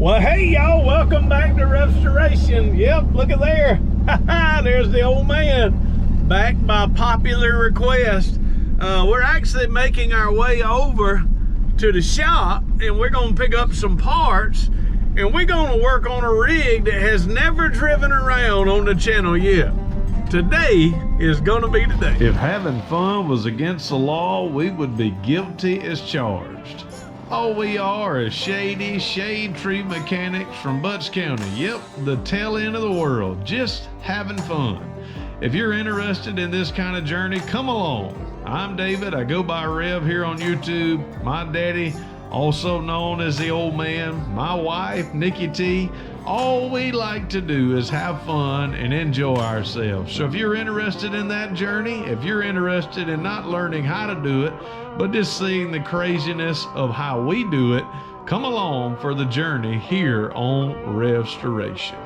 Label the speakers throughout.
Speaker 1: Well, hey y'all, welcome back to RevStoration. Yep, look at there. There's the old man, back by popular request. We're actually making our way over to the shop, and we're gonna pick up some parts, and we're gonna work on a rig that has never driven around on the channel yet. Today is gonna be the day.
Speaker 2: If having fun was against the law, we would be guilty as charged. All we are is shady shade tree mechanics from Butts County. Yep, the tail end of the world, just having fun. If you're interested in this kind of journey, come along. I'm David, I go by Rev here on YouTube. My daddy, also known as the Old Man, my wife, Nikki T. All we like to do is have fun and enjoy ourselves. So if you're interested in that journey, if you're interested in not learning how to do it, but just seeing the craziness of how we do it, come along for the journey here on RevStoration.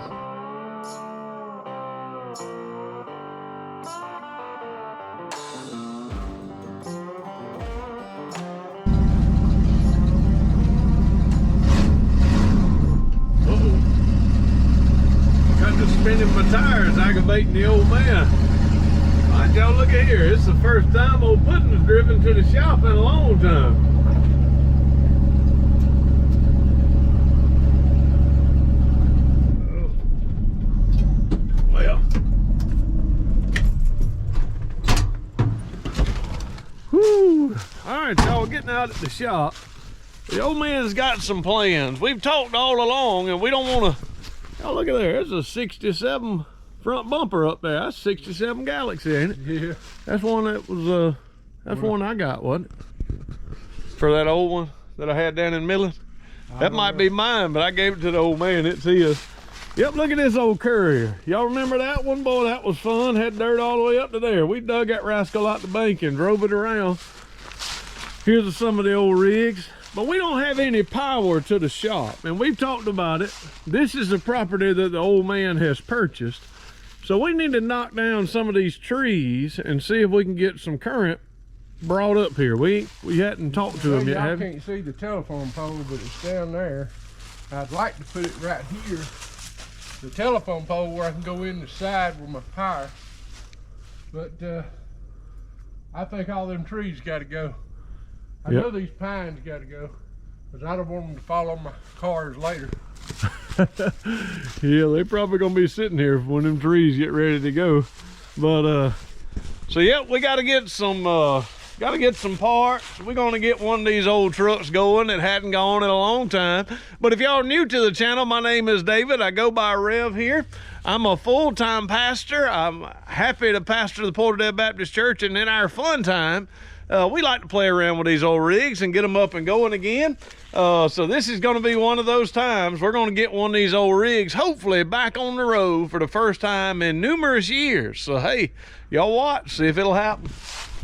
Speaker 1: Spinning my tires, aggravating the old man. All right, y'all, look at here. It's the first time old Puddin' has driven to the shop in a long time. Well. Whew. All right, y'all, we're getting out at the shop. The old man's got some plans. We've talked all along, and we don't want to. Oh, look at there. There's a 67 front bumper up there. That's 67 Galaxy, ain't it?
Speaker 3: Yeah.
Speaker 1: That's one that was, that's one I got, wasn't it? For that old one that I had down in Midland. That might be mine, but I gave it to the old man. It's his. Yep, look at this old Courier. Y'all remember that one? Boy, that was fun. Had dirt all the way up to there. We dug that rascal out the bank and drove it around. Here's some of the old rigs. But we don't have any power to the shop, and we've talked about it. This is a property that the old man has purchased. So we need to knock down some of these trees and see if we can get some current brought up here. We hadn't talked to him yet, have you?
Speaker 3: I can't see the telephone pole, but it's down there. I'd like to put it right here. The telephone pole where I can go in the side with my power. But I think all them trees got to go. I know these pines got to go, because I don't want them to fall on my cars later.
Speaker 1: Yeah, they're probably gonna be sitting here when them trees get ready to go. But so yeah, we got to get some parts. We're gonna get one of these old trucks going that hadn't gone in a long time. But if y'all are new to the channel, my name is David. I go by Rev here. I'm a full-time pastor. I'm happy to pastor the Porterdale Baptist Church, and in our fun time, we like to play around with these old rigs and get them up and going again. So this is going to be one of those times. We're going to get one of these old rigs, hopefully back on the road for the first time in numerous years. So hey, y'all watch, see if it'll happen.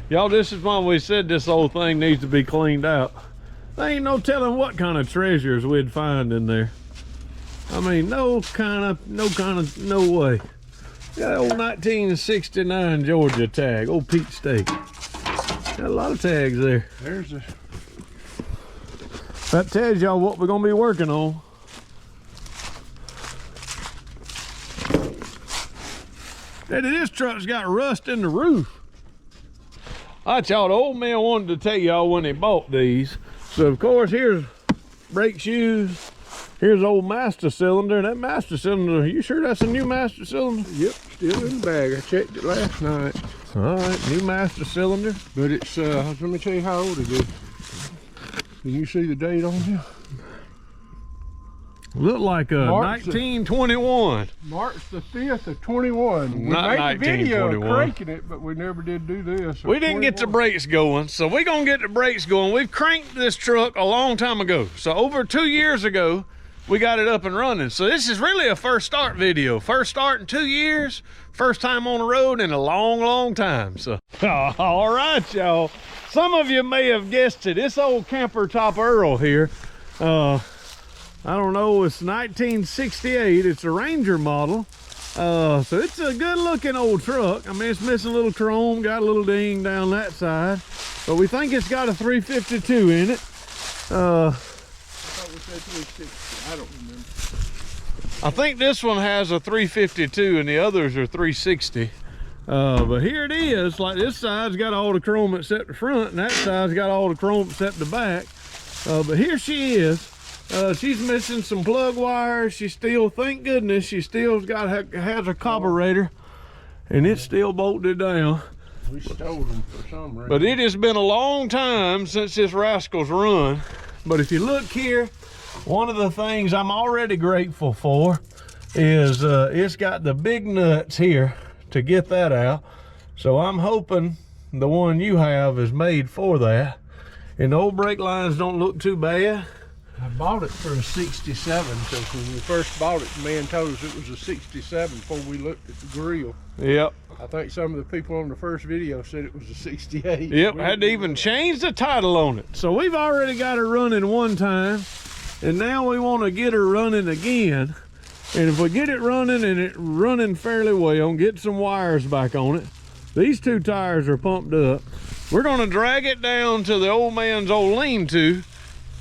Speaker 1: Y'all, this is when we said this old thing needs to be cleaned out. There ain't no telling what kind of treasures we'd find in there. I mean, no way. Got old 1969 Georgia tag, old Pete Steak. Got a lot of tags there.
Speaker 3: There's a...
Speaker 1: That tells y'all what we're gonna be working on. Daddy, this truck's got rust in the roof. All right, y'all, the old man wanted to tell y'all when he bought these. So of course, here's brake shoes. Here's old master cylinder. That master cylinder, you sure that's a new master cylinder?
Speaker 3: Yep, still in the bag. I checked it last night.
Speaker 1: All right, new master cylinder.
Speaker 3: But it's, let me tell you how old it is. Can you see the date on here?
Speaker 1: Look like a 1921.
Speaker 3: March the 5th of 21. We
Speaker 1: Not
Speaker 3: made the video
Speaker 1: 1921.
Speaker 3: cranking it, but we never did do this. So
Speaker 1: We didn't get the brakes going, so we're gonna get the brakes going. We've cranked this truck a long time ago. So over 2 years ago, we got it up and running. So this is really a first start video. First start in 2 years, first time on the road in a long time. So, all right, y'all. Some of you may have guessed it. This old camper top Earl here, I don't know, it's 1968. It's a Ranger model. So it's a good looking old truck. I mean, it's missing a little chrome, got a little ding down that side, but we think it's got a 352 in it.
Speaker 3: say 360. I don't remember.
Speaker 1: I think this one has a 352 and the others are 360. But here it is. Like this side's got all the chrome except the front, and that side's got all the chrome except the back. But here she is. She's missing some plug wires. She still, thank goodness, she still has her carburetor, and it's still bolted down.
Speaker 3: We stole them for some reason.
Speaker 1: But it has been a long time since this rascal's run. But if you look here, one of the things I'm already grateful for is it's got the big nuts here to get that out. So I'm hoping the one you have is made for that. And the old brake lines don't look too bad.
Speaker 3: I bought it for a 67, because when we first bought it, the man told us it was a 67 before we looked at the grill.
Speaker 1: Yep.
Speaker 3: I think some of the people on the first video said it was a 68.
Speaker 1: Yep, had to even change the title on it. So we've already got her running one time, and now we want to get her running again. And if we get it running and it running fairly well, get some wires back on it. These two tires are pumped up. We're gonna drag it down to the old man's old lean-to,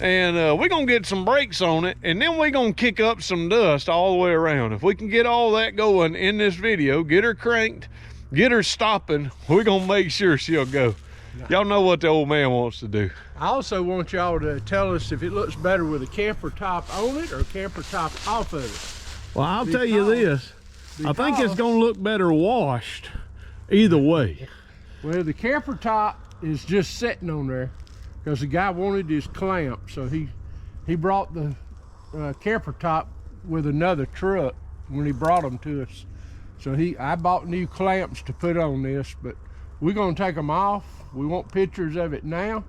Speaker 1: and we're gonna get some brakes on it, and then we're gonna kick up some dust all the way around. If we can get all that going in this video, get her cranked, get her stopping, we're gonna make sure she'll go. Y'all know what the old man wants to do.
Speaker 3: I also want y'all to tell us if it looks better with a camper top on it or a camper top off of it.
Speaker 1: Well, I'll tell you this. I think it's gonna look better washed either way.
Speaker 3: Well, the camper top is just sitting on there because the guy wanted his clamp, so he brought the camper top with another truck when he brought them to us. So I bought new clamps to put on this, but we're gonna take them off. We want pictures of it now,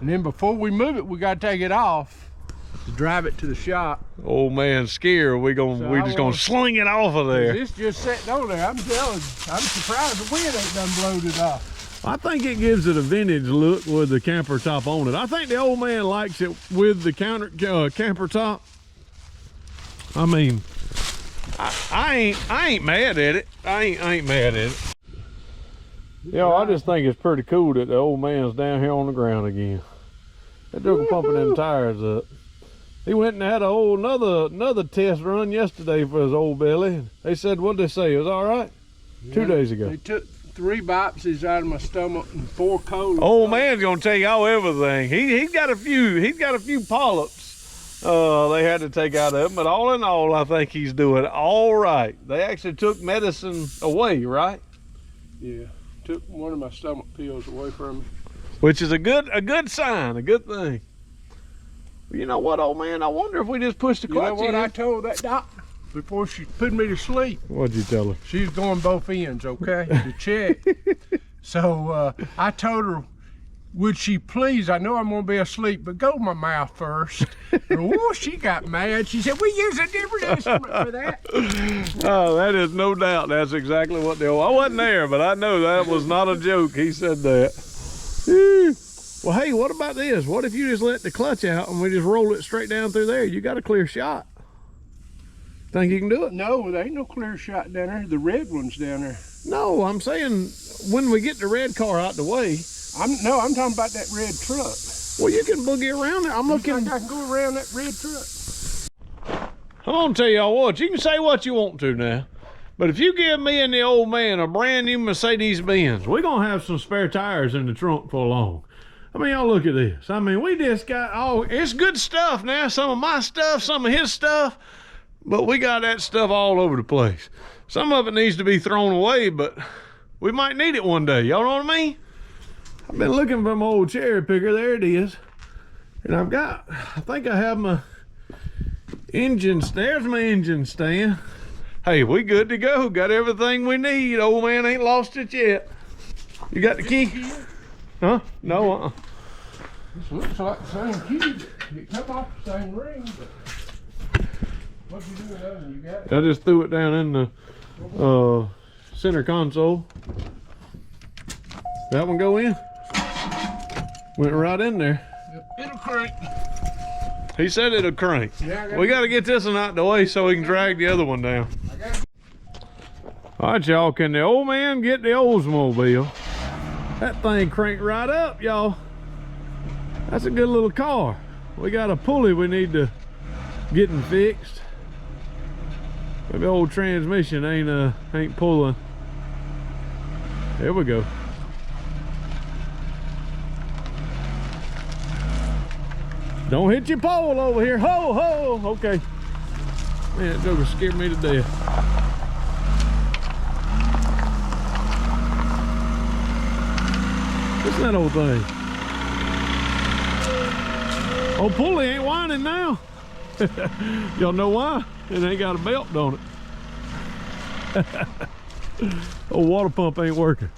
Speaker 3: and then before we move it, we gotta take it off to drive it to the shop.
Speaker 1: Old man scared. We just gonna sling it off of there.
Speaker 3: It's just sitting on there. I'm telling you, I'm surprised the wind ain't done blowed it off.
Speaker 1: I think it gives it a vintage look with the camper top on it. I think the old man likes it with the camper top. I mean, I ain't mad at it. I ain't mad at it. Yo, I just think it's pretty cool that the old man's down here on the ground again. They took pumping them tires up. He went and had a whole another test run yesterday for his old belly. They said, what'd they say? It was all right? Yeah, 2 days ago.
Speaker 3: They took 3 biopsies out of my stomach and 4 colds.
Speaker 1: Old man's gonna take out everything. He's got a few polyps they had to take out of him, but all in all, I think he's doing all right. They actually took medicine away, right?
Speaker 3: Yeah, took one of my stomach pills away from me.
Speaker 1: Which is a good sign, a good thing. You know what, old man? I wonder if we just push the clutch in.
Speaker 3: You know what I told that doctor before she put me to sleep?
Speaker 1: What'd you tell her?
Speaker 3: She's going both ends, okay, to check. So I told her, would she please, I know I'm gonna be asleep, but go to my mouth first. Oh, she got mad. She said, we use a different instrument for that.
Speaker 1: Oh, that is no doubt. That's exactly what they were. I wasn't there, but I know that was not a joke. He said that. Well, hey, what about this? What if you just let the clutch out and we just roll it straight down through there? You got a clear shot. Think you can do it?
Speaker 3: No, there ain't no clear shot down there. The red one's down there.
Speaker 1: No, I'm saying when we get the red car out the way.
Speaker 3: I'm talking about that red truck.
Speaker 1: Well, you can boogie around it. I'm looking.
Speaker 3: I can go around that red truck.
Speaker 1: I'm gonna tell y'all what. You can say what you want to now, but if you give me and the old man a brand new Mercedes Benz, we're gonna have some spare tires in the trunk for long. I mean, y'all look at this. I mean, we just got it's good stuff now. Some of my stuff, some of his stuff, but we got that stuff all over the place. Some of it needs to be thrown away, but we might need it one day. Y'all know what I mean? I've been looking for my old cherry picker. There it is. And I think I have my engine. There's my engine stand. Hey, we good to go. Got everything we need. Old man ain't lost it yet. You got the key? Huh? No,
Speaker 3: This looks like the same key. It come off the same ring, but what you doing other than you got it?
Speaker 1: I just threw it down in the center console. That one go in? Went right in there.
Speaker 3: It'll crank.
Speaker 1: He said it'll crank. Yeah, we got to get this one out the way so we can drag the other one down. All right, y'all. Can the old man get the Oldsmobile? That thing cranked right up, y'all. That's a good little car. We got a pulley we need to getting fixed. Maybe old transmission ain't pulling. There we go. Don't hit your pole over here. Ho, ho. Okay. Man, that joker scared me to death. What's that old thing? Oh, pulley ain't whining now. Y'all know why? It ain't got a belt on it. Old water pump ain't working.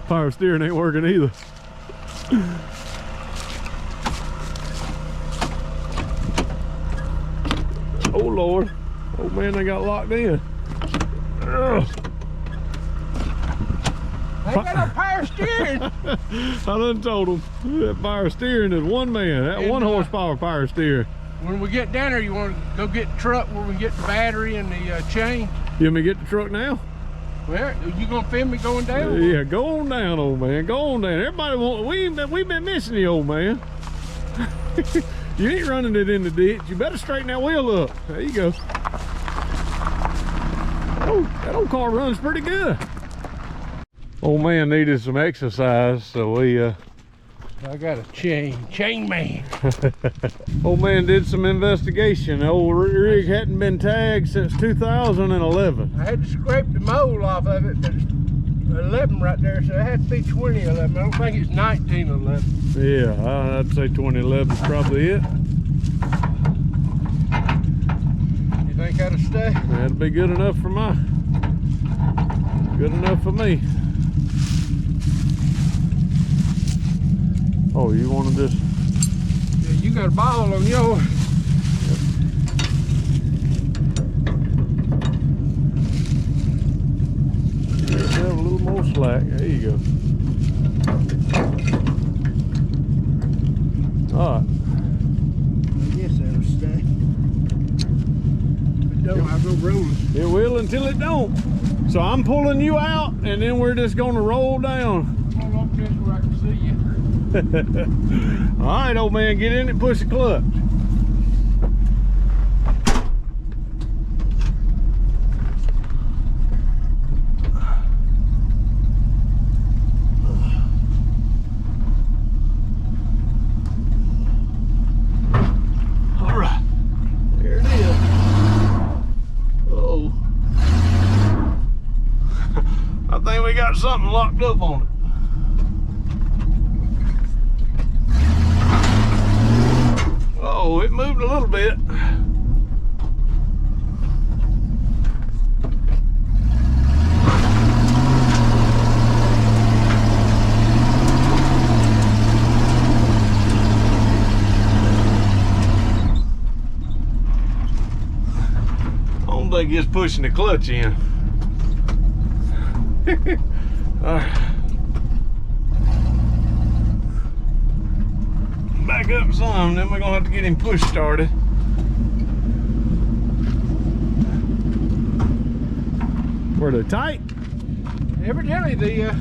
Speaker 1: Power steering ain't working either. Oh Lord. Oh man, they got locked in. Ugh.
Speaker 3: I ain't got no power steering.
Speaker 1: I done told them that power steering is one man. That
Speaker 3: And,
Speaker 1: 1 horsepower power steering.
Speaker 3: When we get down there, you want to go get the truck where we get the battery and the chain?
Speaker 1: You want me to get the truck now?
Speaker 3: Well, you gonna film me going down?
Speaker 1: Yeah, go on down, old man. Go on down. Everybody want. We've been missing you, old man. You ain't running it in the ditch. You better straighten that wheel up. There you go. Oh, that old car runs pretty good. Old man needed some exercise, so we
Speaker 3: I got a chain man.
Speaker 1: old man did some investigation. The old rig hadn't been tagged since 2011.
Speaker 3: I had to scrape the mold off of it, but it's 11 right there, so it had to be 2011. I don't think it's 1911.
Speaker 1: Yeah, I'd say 2011 is probably it.
Speaker 3: You think that'll stay?
Speaker 1: That'd be good enough for good enough for me. Oh, you want to just...
Speaker 3: Yeah, you got a ball on yours.
Speaker 1: Have a little more slack. There you go. All right.
Speaker 3: I guess that'll stay. If it don't, I'll go rolling.
Speaker 1: It will until it don't. So I'm pulling you out, and then we're just going to roll down.
Speaker 3: Hold on just where I can see you.
Speaker 1: All right, old man, get in and push the clutch. All right, there it is. Uh-oh. I think we got something locked up on it. Oh, it moved a little bit. I don't think it's pushing the clutch in. All right. Back up some, then we're gonna have to get him push started. Were they tight?
Speaker 3: Evidently the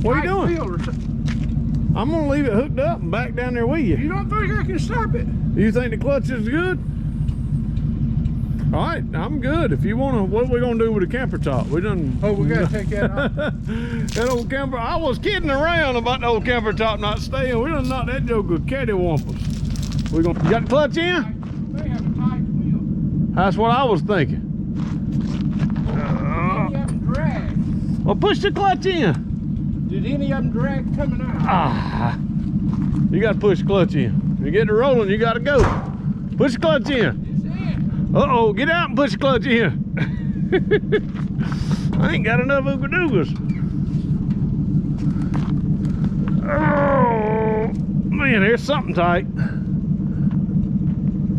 Speaker 1: What are you doing? I'm gonna leave it hooked up and back down there with you.
Speaker 3: You don't think I can stop it?
Speaker 1: You think the clutch is good? All right, I'm good. If you wanna, what are we gonna do with the camper top? We done.
Speaker 3: Oh, we gotta take that off.
Speaker 1: That old camper, I was kidding around about the old camper top not staying. We done knocked that joker cattywampus. You got the clutch in?
Speaker 3: They have a tight wheel.
Speaker 1: That's what I was thinking.
Speaker 3: Any of them drag?
Speaker 1: Well, push the clutch in.
Speaker 3: Did any of them drag coming out?
Speaker 1: Ah, you gotta push the clutch in. You get it rolling, you gotta go. Push the clutch in.
Speaker 3: It's in.
Speaker 1: Uh-oh, get out and push the clutch in. I ain't got enough ooga-doogas. Oh, man, there's something tight.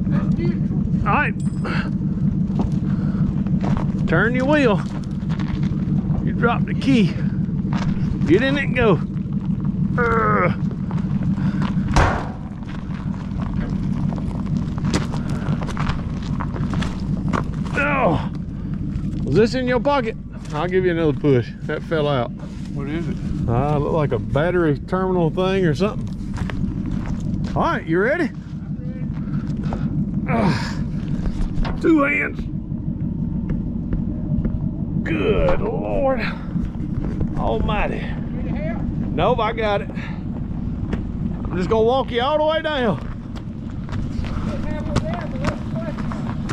Speaker 3: That's neutral.
Speaker 1: All right. Turn your wheel. You drop the key. Get in it and go. Oh, was this in your pocket? I'll give you another push. That fell out.
Speaker 3: What is it?
Speaker 1: Look like a battery terminal thing or something. All right, you ready? 2 hands. Good Lord Almighty. Nope, I got it. I'm just gonna walk you all the way down.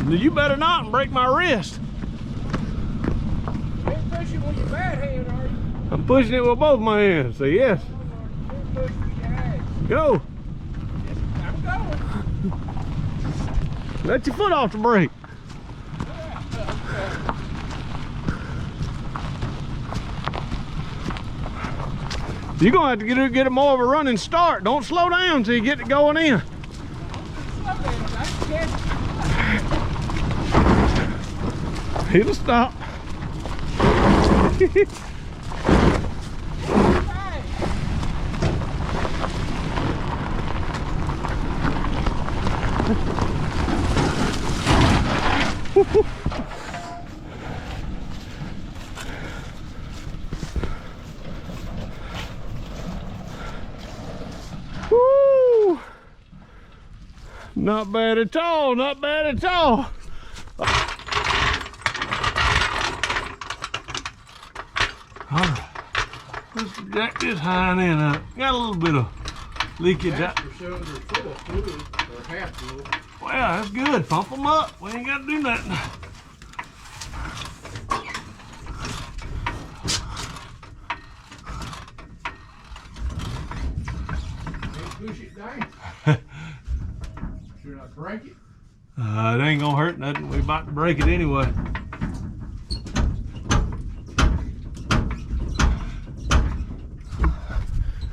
Speaker 1: You better not break my wrist.
Speaker 3: You ain't pushing with your bad hand, are you?
Speaker 1: I'm pushing it with both my hands, so yes. Go.
Speaker 3: I'm going.
Speaker 1: Let your foot off the brake. You're gonna have to get it more of a running start. Don't slow down until you get it going in. It'll stop. Woo! Not bad at all, not bad at all. Alright, let's jack this hind end up. Got a little bit of leakage out. Well, that's good. Pump them up. We ain't got to do nothing.
Speaker 3: Push it down. Should I break it?
Speaker 1: It ain't gonna hurt nothing. We about to break it anyway.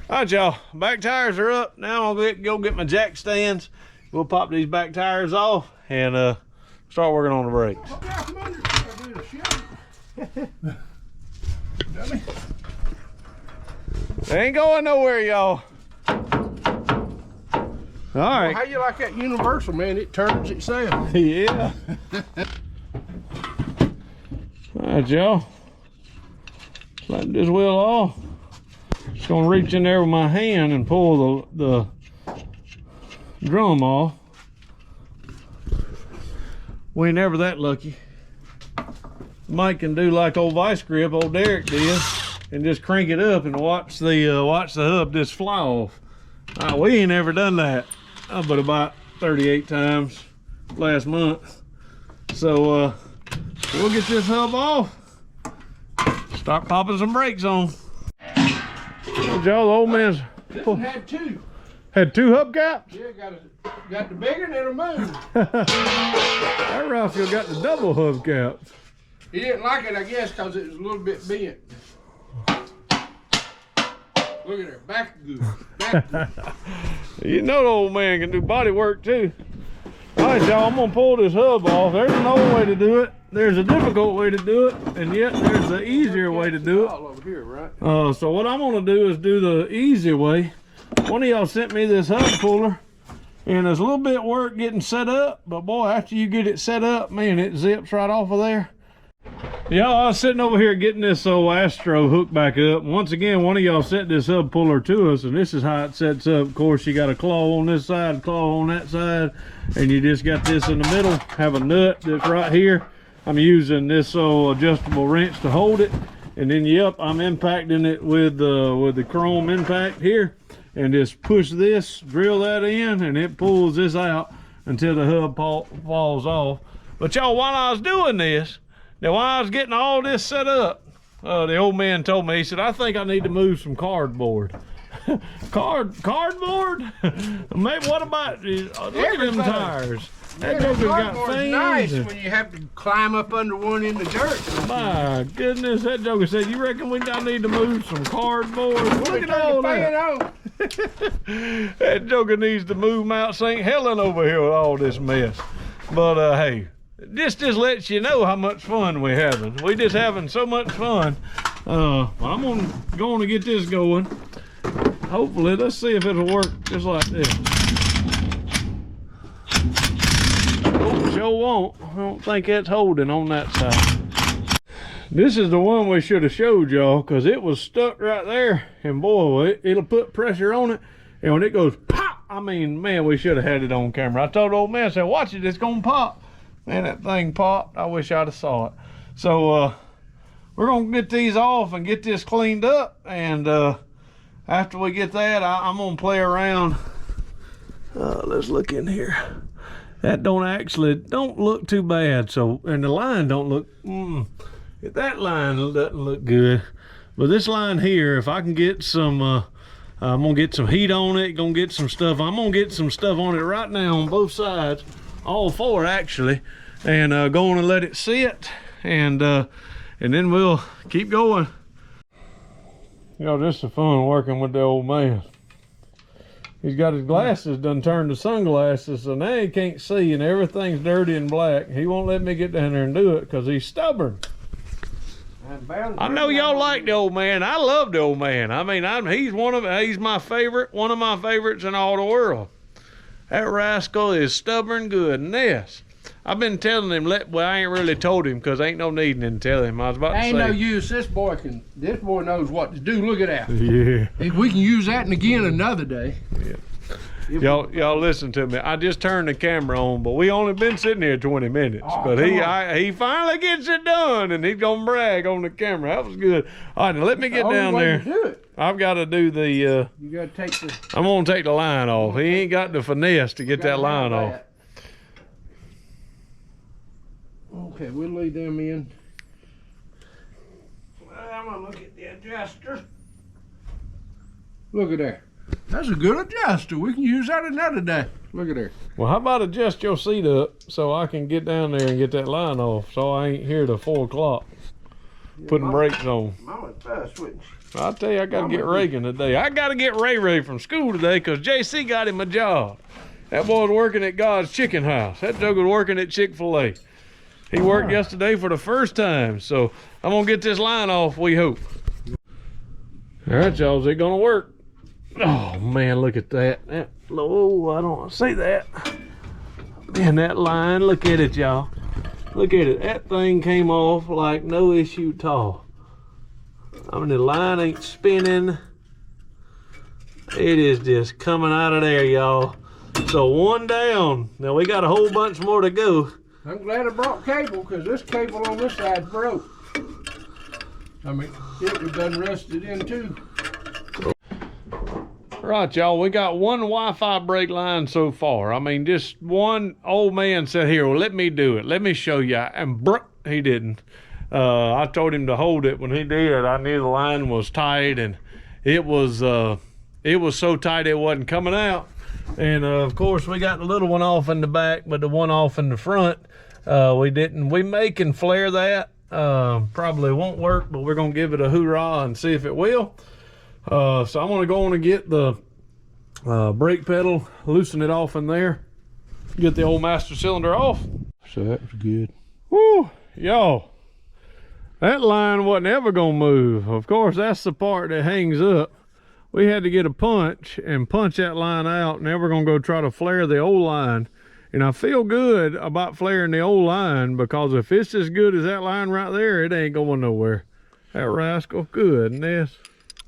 Speaker 1: All right, y'all. Back tires are up. Now I'm gonna go get my jack stands. We'll pop these back tires off and start working on the brakes. They ain't going nowhere, y'all. All right.
Speaker 3: Well, how you like that universal, man? It turns itself.
Speaker 1: Yeah. All right, y'all. Slide this wheel off. Just gonna reach in there with my hand and pull the drum off. We ain't never that lucky. Mike can do like old vice grip old Derek did and just crank it up and watch the hub just fly off. We ain't ever done that, but about 38 times last month. So we'll get this hub off, start popping some brakes on. Y'all, the old man's
Speaker 3: This one had two.
Speaker 1: Had 2 hubcaps?
Speaker 3: Yeah, got the bigger and it'll move.
Speaker 1: That Ralphie got the double hubcaps.
Speaker 3: He didn't like it, I guess, because it was a little bit bent. Look at her, back good. Back good.
Speaker 1: You know the old man can do body work too. All right, y'all, I'm gonna pull this hub off. There's an old way to do it. There's a difficult way to do it, and yet there's an easier way to do it.
Speaker 3: All over here, right?
Speaker 1: So what I'm gonna do is do the easy way. One of y'all sent me this hub puller, and there's a little bit of work getting set up, but boy, after you get it set up, man, it zips right off of there. Y'all, I was sitting over here getting this old Astro hooked back up. Once again, one of y'all sent this hub puller to us, and this is how it sets up. Of course, you got a claw on this side, a claw on that side, and you just got this in the middle. Have a nut that's right here. I'm using this old adjustable wrench to hold it, and then yep, I'm impacting it with the chrome impact here, and just push this, drill that in, and it pulls this out until the hub falls off. But y'all, while I was doing this, now while I was getting all this set up, the old man told me, he said, I think I need to move some cardboard. Cardboard? Maybe, what about, look at them tires. That joker's got fans.
Speaker 3: Nice when you have to climb up under one in the dirt.
Speaker 1: My goodness, that joker said, you reckon I need to move some cardboard? Look at all that. That joker needs to move Mount St. Helen over here with all this mess. But hey, this just lets you know how much fun we're having. We just having so much fun. Well, I'm going to get this going. Hopefully, let's see if it'll work just like this. Oh, sure won't. I don't think it's holding on that side. This is the one we should have showed y'all, because it was stuck right there, and boy, it'll put pressure on it, and when it goes pop, I mean, man, we should have had it on camera. I told Old Man, I said, watch it, it's gonna pop. Man, that thing popped. I wish I'd have saw it. So we're gonna get these off and get this cleaned up, and after we get that, I'm gonna play around. Let's look in here. That don't look too bad. So, and the line don't look, that line doesn't look good. But this line here, if I can get some, I'm gonna get some heat on it, gonna get some stuff. I'm gonna get some stuff on it right now on both sides, all four actually, and going to let it sit, and then we'll keep going. You know, this is fun working with the Old Man. He's got his glasses done turned to sunglasses, so now he can't see and everything's dirty and black. He won't let me get down there and do it because he's stubborn. I know y'all like the Old Man. I love the Old Man. I mean, he's my favorite, one of my favorites in all the world. That rascal is stubborn good. And this, I've been telling him, well, I ain't really told him because ain't no need to tell him. I was about to say.
Speaker 3: Ain't no use. This boy knows what to do. Look at that.
Speaker 1: Yeah.
Speaker 3: If we can use that and again another day.
Speaker 1: Yeah. Y'all listen to me. I just turned the camera on, but we only been sitting here 20 minutes.
Speaker 3: Oh,
Speaker 1: but he finally gets it done, and he's gonna brag on the camera. That was good. All right, now let me get down there.
Speaker 3: Do it.
Speaker 1: I've got to do the.
Speaker 3: You gotta take the.
Speaker 1: I'm gonna take the line off. He ain't got the finesse to get that line off.
Speaker 3: Okay, we'll leave them in. Well, I'm gonna look at the adjuster. Look at there. That's a good adjuster. We can use that another day. Look at there.
Speaker 1: Well, how about adjust your seat up so I can get down there and get that line off, so I ain't here till 4 o'clock putting brakes on.
Speaker 3: Mama's fast, wouldn't she?
Speaker 1: I'll tell you, I got to get Reagan today. I got to get Ray from school today because JC got him a job. That boy's working at God's Chicken House. That joke was working at Chick-fil-A. He worked yesterday for the first time, so I'm going to get this line off, we hope. All right, y'all, is it going to work? Oh, man, look at that. Oh, I don't want to see that. Man, that line, look at it, y'all. Look at it. That thing came off like no issue at all. I mean, the line ain't spinning. It is just coming out of there, y'all. So one down. Now, we got a whole bunch more to go.
Speaker 3: I'm glad I brought cable because this cable on this side broke. I mean, it was done rusted in too.
Speaker 1: Right, y'all, we got one Wi-Fi brake line so far. I mean, just one. Old Man said, here, well, let me do it. Let me show you. And he didn't. I told him to hold it. When he did, I knew the line was tight, and it was so tight it wasn't coming out. And of course, we got the little one off in the back, but the one off in the front, we didn't. We may can flare that. Probably won't work, but we're gonna give it a hoorah and see if it will. So I'm gonna go on and get the brake pedal, loosen it off in there, get the old master cylinder off.
Speaker 3: So that was good.
Speaker 1: Woo, y'all, that line wasn't ever gonna move. Of course, that's the part that hangs up. We had to get a punch and punch that line out. Now we're gonna go try to flare the old line. And I feel good about flaring the old line because if it's as good as that line right there, it ain't going nowhere. That rascal, goodness.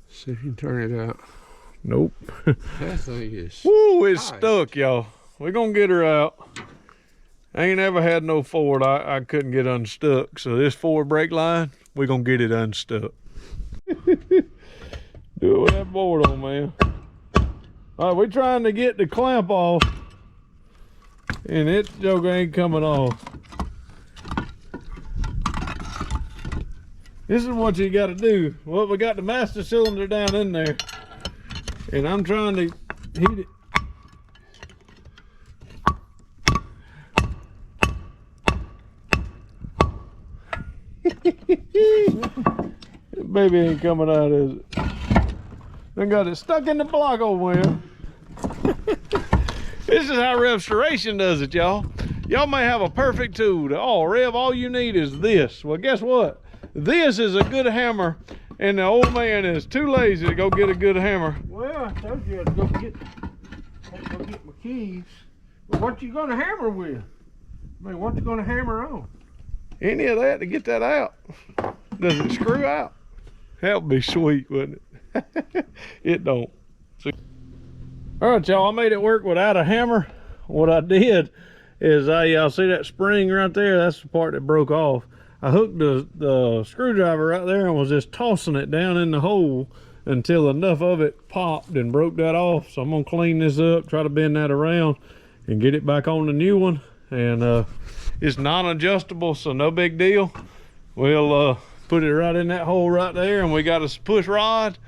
Speaker 3: See if you can turn it out.
Speaker 1: Nope.
Speaker 3: That thing is.
Speaker 1: Woo, it's stuck, y'all. We're gonna get her out. I ain't ever had no Ford I couldn't get unstuck. So this Ford brake line, we're gonna get it unstuck. Do it with that board on, man. All right, we're trying to get the clamp off, and it joke ain't coming off. This is what you got to do. Well, we got the master cylinder down in there, and I'm trying to heat it. Baby ain't coming out, is it? Then got it stuck in the block over here. This is how RevStoration does it, y'all. Y'all may have a perfect tool. Oh, Rev, all you need is this. Well, guess what? This is a good hammer, and the Old Man is too lazy to go get a good hammer.
Speaker 3: Well, I told you I'd go get my keys. But what you gonna hammer with? I mean, what you gonna hammer on?
Speaker 1: Any of that to get that out. Does it screw out? That would be sweet, wouldn't it? It don't. See? All right, y'all, I made it work without a hammer. What I did is y'all see that spring right there? That's the part that broke off. I hooked the screwdriver right there and was just tossing it down in the hole until enough of it popped and broke that off. So I'm gonna clean this up, try to bend that around and get it back on the new one. And it's non-adjustable, so no big deal. We'll put it right in that hole right there, and we got a push rod.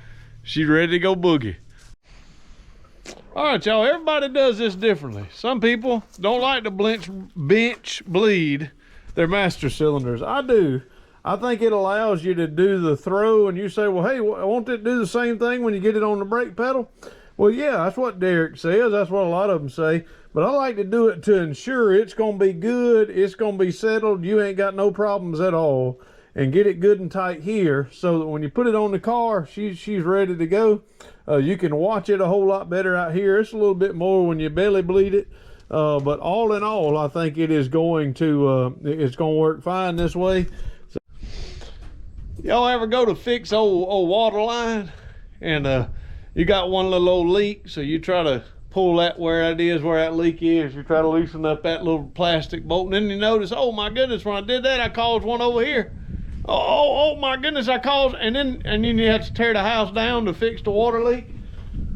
Speaker 1: She's ready to go boogie. All right, y'all, everybody does this differently. Some people don't like to bench bleed their master cylinders. I do. I think it allows you to do the throw, and you say, well, hey, won't it do the same thing when you get it on the brake pedal? Well, yeah, that's what Derek says. That's what a lot of them say. But I like to do it to ensure it's going to be good, it's going to be settled, you ain't got no problems at all, and get it good and tight here so that when you put it on the car, she's ready to go. You can watch it a whole lot better out here. It's a little bit more when you belly bleed it. But all in all, I think it is going to it's going to work fine this way. So, y'all ever go to fix old water line and you got one little old leak, so you try to pull that where that leak is, you try to loosen up that little plastic bolt, and then you notice, oh my goodness, when I did that I caused one over here. Oh my goodness, I caused, and then you have to tear the house down to fix the water leak.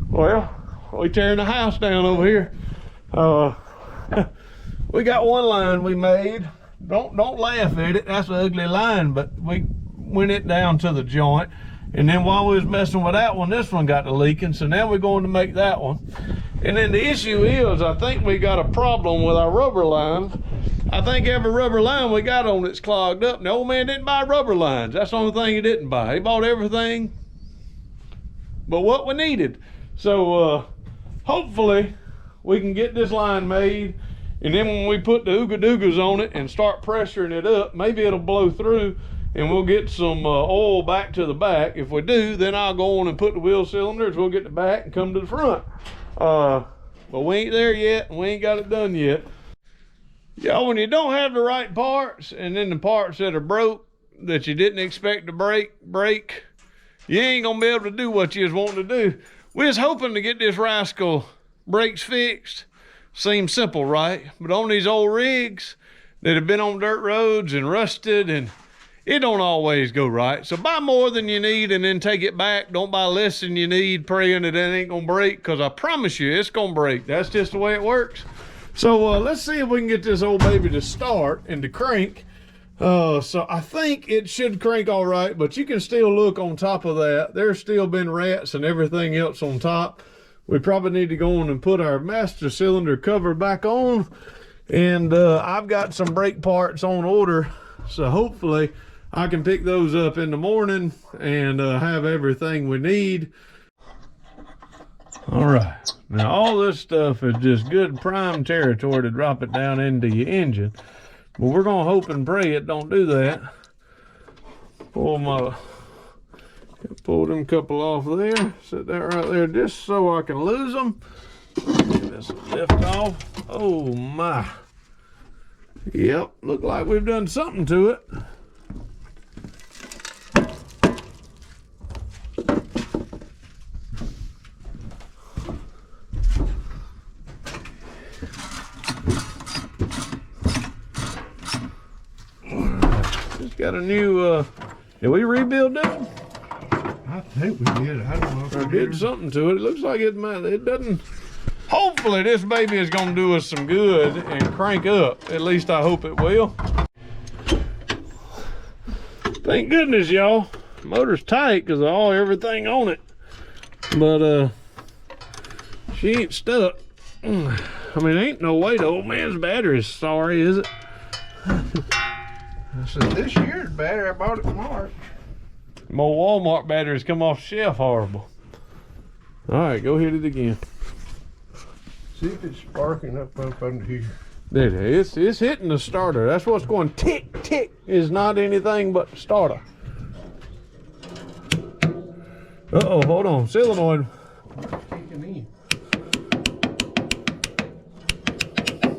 Speaker 1: Well, we tearing the house down over here. We got one line we made. Don't laugh at it, that's an ugly line, but we went it down to the joint, and then while we was messing with that one, this one got to leaking, so now we're going to make that one. And then the issue is, I think we got a problem with our rubber lines. I think every rubber line we got on it's clogged up. And the old man didn't buy rubber lines. That's the only thing he didn't buy. He bought everything but what we needed. So hopefully we can get this line made, and then when we put the ooga doogas on it and start pressuring it up, maybe it'll blow through and we'll get some oil back to the back. If we do, then I'll go on and put the wheel cylinders, we'll get the back and come to the front. But we ain't there yet, and we ain't got it done yet. Y'all, when you don't have the right parts, and then the parts that are broke that you didn't expect to break, you ain't gonna be able to do what you was wanting to do. We was hoping to get this rascal brakes fixed. Seems simple, right? But on these old rigs that have been on dirt roads and rusted, and it don't always go right. So buy more than you need and then take it back. Don't buy less than you need praying that it ain't gonna break, because I promise you it's gonna break. That's just the way it works. So let's see if we can get this old baby to start and to crank. So I think it should crank all right, but you can still look on top of that. There's still been rats and everything else on top. We probably need to go on and put our master cylinder cover back on. And I've got some brake parts on order, so hopefully I can pick those up in the morning and have everything we need. All right, now all this stuff is just good prime territory to drop it down into your engine, but we're gonna hope and pray it don't do that. Pull them couple off there, set that right there just so I can lose them. Get this lift off. Oh my. Yep, look like we've done something to it. Got a new, did we rebuild that one?
Speaker 3: I think we did. I don't know if
Speaker 1: we did something to it. It looks like it doesn't. Hopefully this baby is gonna do us some good and crank up. At least I hope it will. Thank goodness, y'all. Motor's tight because of everything on it. But she ain't stuck. I mean, ain't no way the old man's battery is sorry, is it?
Speaker 3: I said, this year's battery, I bought it in March.
Speaker 1: More Walmart batteries come off the shelf horrible. All right, go hit it again.
Speaker 3: See if it's sparking up under here.
Speaker 1: It's hitting the starter. That's what's going tick, tick. Is not anything but the starter. Uh-oh, hold on. Solenoid.
Speaker 3: Kicking in.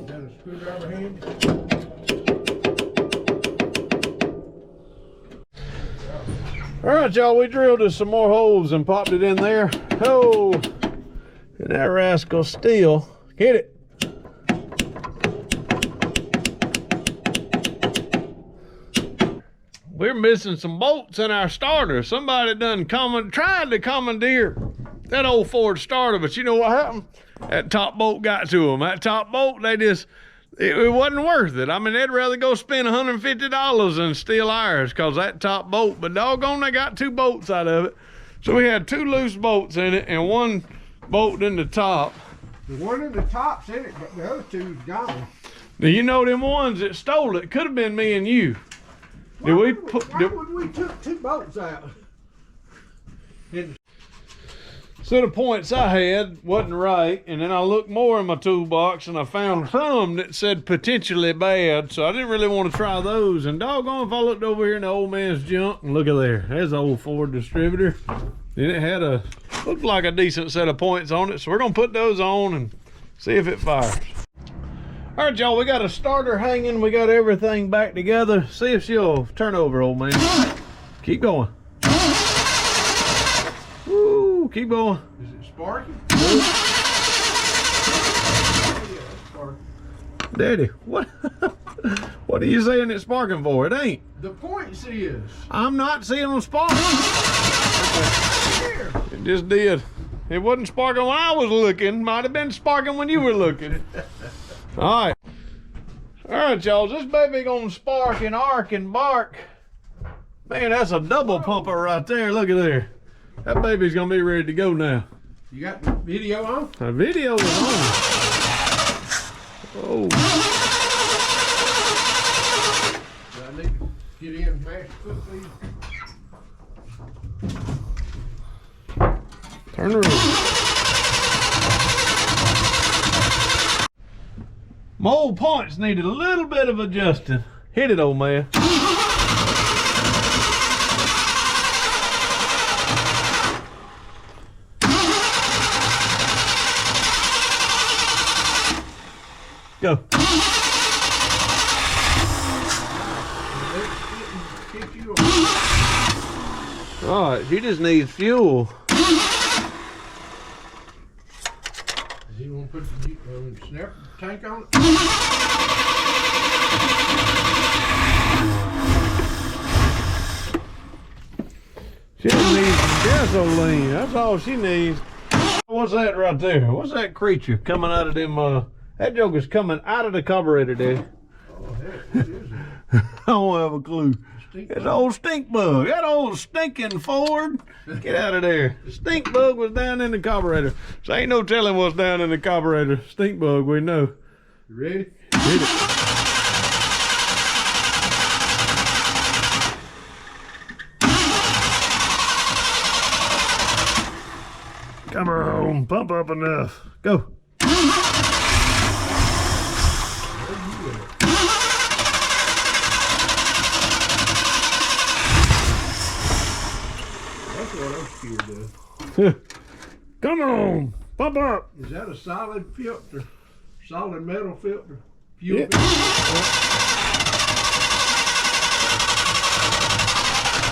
Speaker 3: Got a screwdriver handy?
Speaker 1: All right, y'all, we drilled us some more holes and popped it in there. Oh, And that rascal still hit it. We're missing some bolts in our starter. Somebody done tried to commandeer that old Ford starter, but you know what happened? That top bolt got to them. That top bolt, it wasn't worth it. I mean, they'd rather go spend $150 than steal ours because that top bolt, but doggone, they got 2 bolts out of it. So we had 2 loose bolts in it and 1 bolt in the top.
Speaker 3: The one in the top's in it, but the other 2's gone.
Speaker 1: Now, you know them ones that stole it could have been me and you.
Speaker 3: Why would we took 2 bolts out?
Speaker 1: So the points I had wasn't right, and then I looked more in my toolbox and I found some that said potentially bad, so I didn't really want to try those. And doggone if I looked over here in the old man's junk, and look at there, there's an old Ford distributor. And it had looked like a decent set of points on it, so we're gonna put those on and see if it fires. All right, y'all, we got a starter hanging, we got everything back together. See if she'll turn over, old man. Keep going. Woo, keep going.
Speaker 3: Is it sparking?
Speaker 1: Daddy, what? What are you saying it's sparking for? It ain't.
Speaker 3: The points is.
Speaker 1: I'm not seeing them spark.
Speaker 3: Here.
Speaker 1: It just did. It wasn't sparking when I was looking. Might have been sparking when you were looking. All right. All right, y'all. This baby gonna spark and arc and bark. Man, that's a double pumper right there. Look at there. That baby's gonna be ready to go now.
Speaker 3: You got the video on?
Speaker 1: The video is on. Oh.
Speaker 3: Do I need to get in and mash foot these?
Speaker 1: Turn around. My old points needed a little bit of adjusting. Hit it, old man. Go. All right, she just needs fuel.
Speaker 3: You want to put the snap tank on it?
Speaker 1: She just needs some gasoline. That's all she needs. What's that right there? What's that creature coming out of them? That joker's coming out of the carburetor, Daddy.
Speaker 3: Oh, heck, what is it?
Speaker 1: I don't have a clue.
Speaker 3: Stink
Speaker 1: It's
Speaker 3: bug.
Speaker 1: an old stink bug. That old stinking Ford. Get out of there. The stink bug was down in the carburetor. So ain't no telling what's down in the carburetor. Stink bug, we know.
Speaker 3: You ready?
Speaker 1: Hit it. Come on, pump up enough. Go.
Speaker 3: That's what I'm scared of.
Speaker 1: Come on, pump up.
Speaker 3: Is that a solid filter? Solid metal filter? Fuel
Speaker 1: Yeah.
Speaker 3: filter?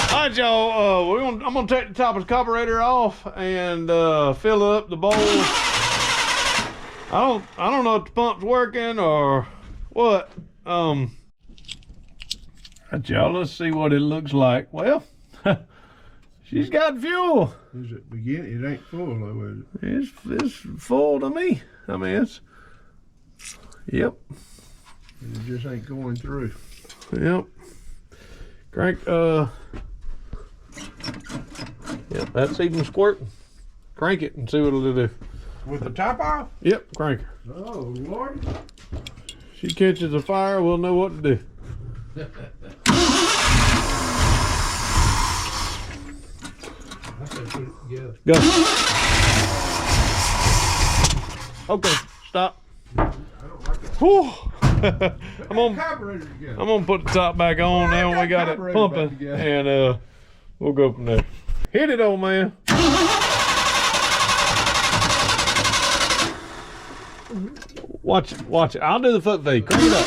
Speaker 1: All right, y'all. I'm gonna take the top of the carburetor off and fill up the bowl. I don't know if the pump's working or what. All right, y'all. Let's see what it looks like. Well, she's got fuel.
Speaker 3: Is it beginning? It ain't full though, is it?
Speaker 1: It's full to me. I mean, it's. Yep.
Speaker 3: It just ain't going through.
Speaker 1: Yep. Crank. Yep. That's even squirting. Crank it and see what it'll do.
Speaker 3: With the top off?
Speaker 1: Yep. Crank her.
Speaker 3: Oh, Lord.
Speaker 1: She catches a fire, we'll know what to do.
Speaker 3: I say put it together.
Speaker 1: Go. Okay, stop.
Speaker 3: I don't like it.
Speaker 1: Whew.
Speaker 3: I'm carburetor together.
Speaker 1: I'm gonna put the top back on now when we got it pumping, and we'll go from there. Hit it, old man. Watch it, watch it. I'll do the foot feed. Crank it up.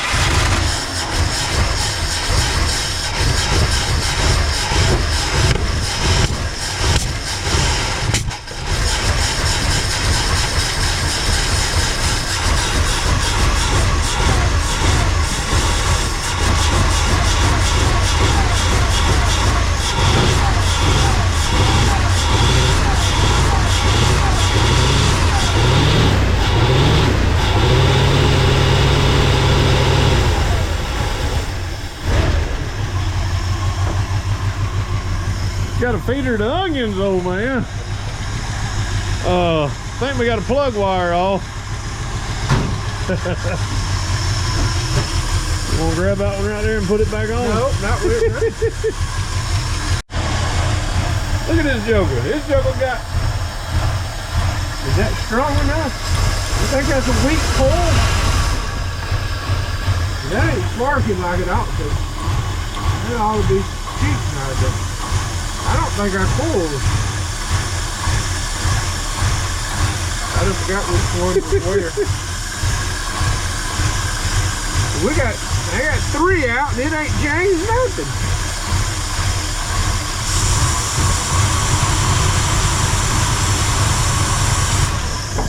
Speaker 1: got to feed her the onions, old man. I think we got a plug wire off. You want to grab that one right there and put it back on?
Speaker 3: No, not really.
Speaker 1: Look at this joker. This joker got...
Speaker 3: Is that strong enough? You think that's a weak pull? That ain't sparking like it ought to. That ought to be cheap nowadays. I don't think I pulled. I done forgot which one was where. I got 3 out and it ain't changed nothing.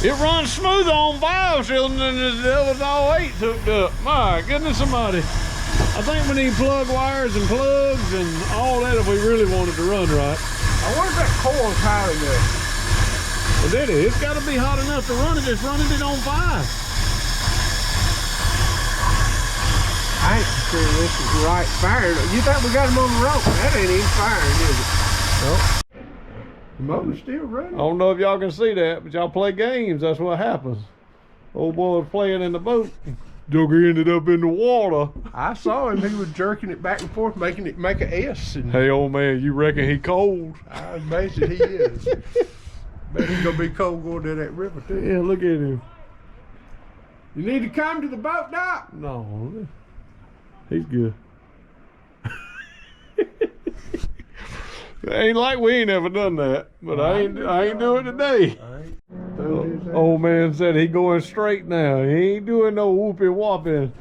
Speaker 1: It runs smooth on 5 cylinders and it was all 8 hooked up. My goodness somebody. I think we need plug wires and plugs and all that if we really want it to run right.
Speaker 3: I wonder if that coil's high enough.
Speaker 1: Well, did it? It's got to be hot enough to run it. It's running it on 5.
Speaker 3: I ain't sure this is right firing. You think we got them on the rope? That ain't even firing, is it?
Speaker 1: Nope.
Speaker 3: The motor's still running.
Speaker 1: I don't know if y'all can see that, but y'all play games. That's what happens. Old boy was playing in the boat. Joker ended up in the water.
Speaker 3: I saw him. He was jerking it back and forth, making it make an S. And
Speaker 1: Hey, old man, you reckon he cold?
Speaker 3: I imagine he is. Bet he's gonna be cold going to that river too.
Speaker 1: Yeah, look at him.
Speaker 3: You need to come to the boat dock.
Speaker 1: No, he's good. Ain't like we ain't ever done that, but I ain't doing it today. Old man said he going straight now. He ain't doing no whooping whopping.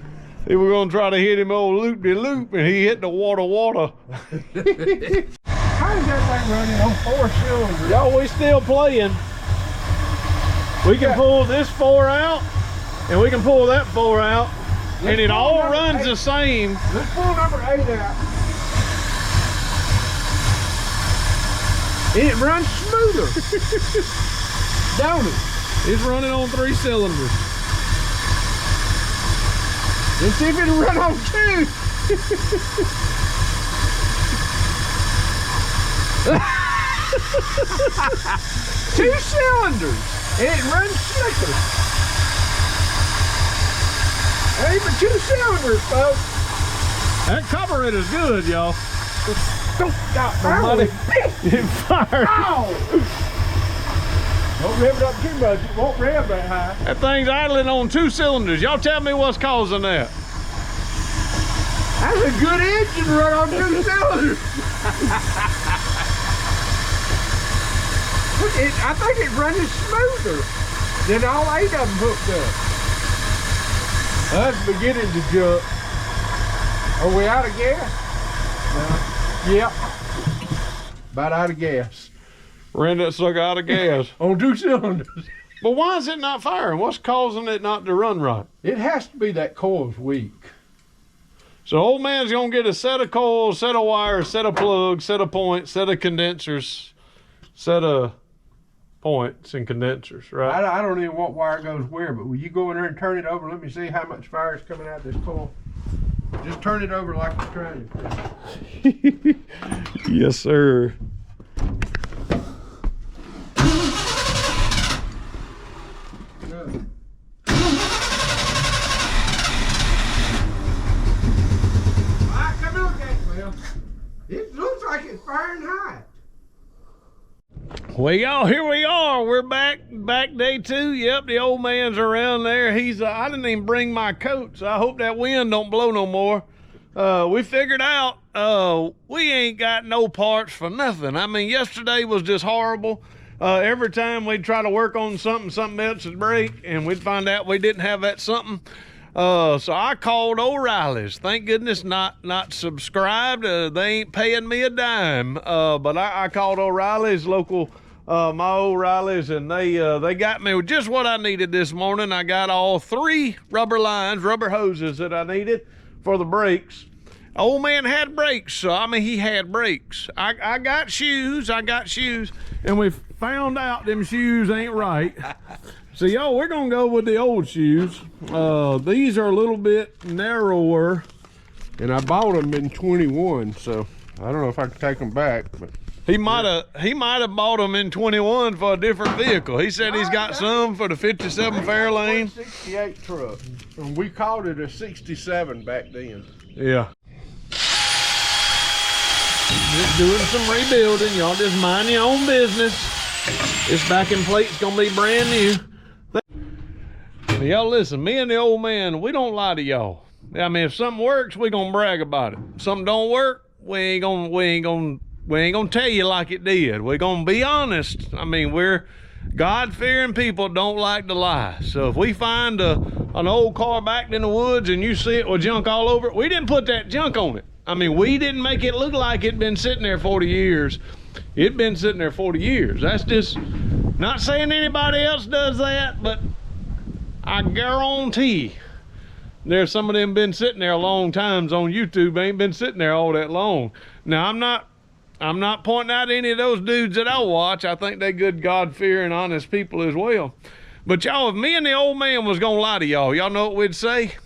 Speaker 1: He was gonna try to hit him old loop-de-loop and he hit the water.
Speaker 3: How is that thing running on 4 cylinders?
Speaker 1: Y'all, we still playing. We can pull this 4 out and we can pull that 4 out and it all runs the same.
Speaker 3: Let's pull number 8 out. It runs smoother. Don't it?
Speaker 1: It's running on 3 cylinders.
Speaker 3: Let's see if it'll run on 2. 2 cylinders. And it runs slicker. That ain't but 2 cylinders, folks.
Speaker 1: That carburetor's good, y'all.
Speaker 3: Don't stop,
Speaker 1: It fired.
Speaker 3: Ow! Don't rev it up too much. It won't rev that high.
Speaker 1: That thing's idling on 2 cylinders. Y'all tell me what's causing that.
Speaker 3: That's a good engine to run on 2 cylinders. I think it's running smoother than all 8 of them hooked up. That's beginning to jump. Are we out of gas? No. Yep. About out of gas.
Speaker 1: Ran that sucker out of gas.
Speaker 3: On 2 cylinders.
Speaker 1: But why is it not firing? What's causing it not to run right?
Speaker 3: It has to be that coil's weak.
Speaker 1: So old man's gonna get a set of coils, set of wires, set of plugs, set of points, set of condensers, set of points and condensers, right?
Speaker 3: I don't even know what wire goes where, but will you go in there and turn it over? Let me see how much fire is coming out of this coil. Just turn it over like you're trying to.
Speaker 1: Yes, sir.
Speaker 3: No. Alright, come look at it, Will. It looks like it's firing high.
Speaker 1: Well, y'all, here we are. We're back day 2. Yep, the old man's around there. He's I didn't even bring my coat, so I hope that wind don't blow no more. We figured out we ain't got no parts for nothing. I mean, yesterday was just horrible. Every time we'd try to work on something else would break, and we'd find out we didn't have that something. So I called O'Reilly's. Thank goodness not subscribed. They ain't paying me a dime. But I called O'Reilly's, local my O'Reilly's, and they got me with just what I needed this morning. I got all 3 rubber hoses that I needed for the brakes. Old man had brakes, so I mean he had brakes. I got shoes, and we found out them shoes ain't right. So y'all, we're gonna go with the old shoes. These are a little bit narrower.
Speaker 3: And I bought them in 21, so I don't know if I can take them back. But
Speaker 1: He might have bought them in 21 for a different vehicle. He said he's got some for the 57 Fairlane.
Speaker 3: 68 truck, and we called it a 67 back then.
Speaker 1: Yeah. Just doing some rebuilding. Y'all just mind your own business. This backing plate's gonna be brand new. Y'all listen, me and the old man, we don't lie to y'all. I mean, if something works, we gonna brag about it. If something don't work, we ain't gonna tell you like it did. We're gonna be honest. I mean, we're God-fearing people, don't like to lie. So if we find an old car backed in the woods and you see it with junk all over it, we didn't put that junk on it. I mean, we didn't make it look like it'd been sitting there 40 years. It'd been sitting there 40 years. That's just, not saying anybody else does that, but I guarantee there's some of them been sitting there a long times on YouTube, ain't been sitting there all that long. Now, I'm not pointing out any of those dudes that I watch. I think they good, God-fearing, honest people as well. But y'all, if me and the old man was gonna lie to y'all know what we'd say?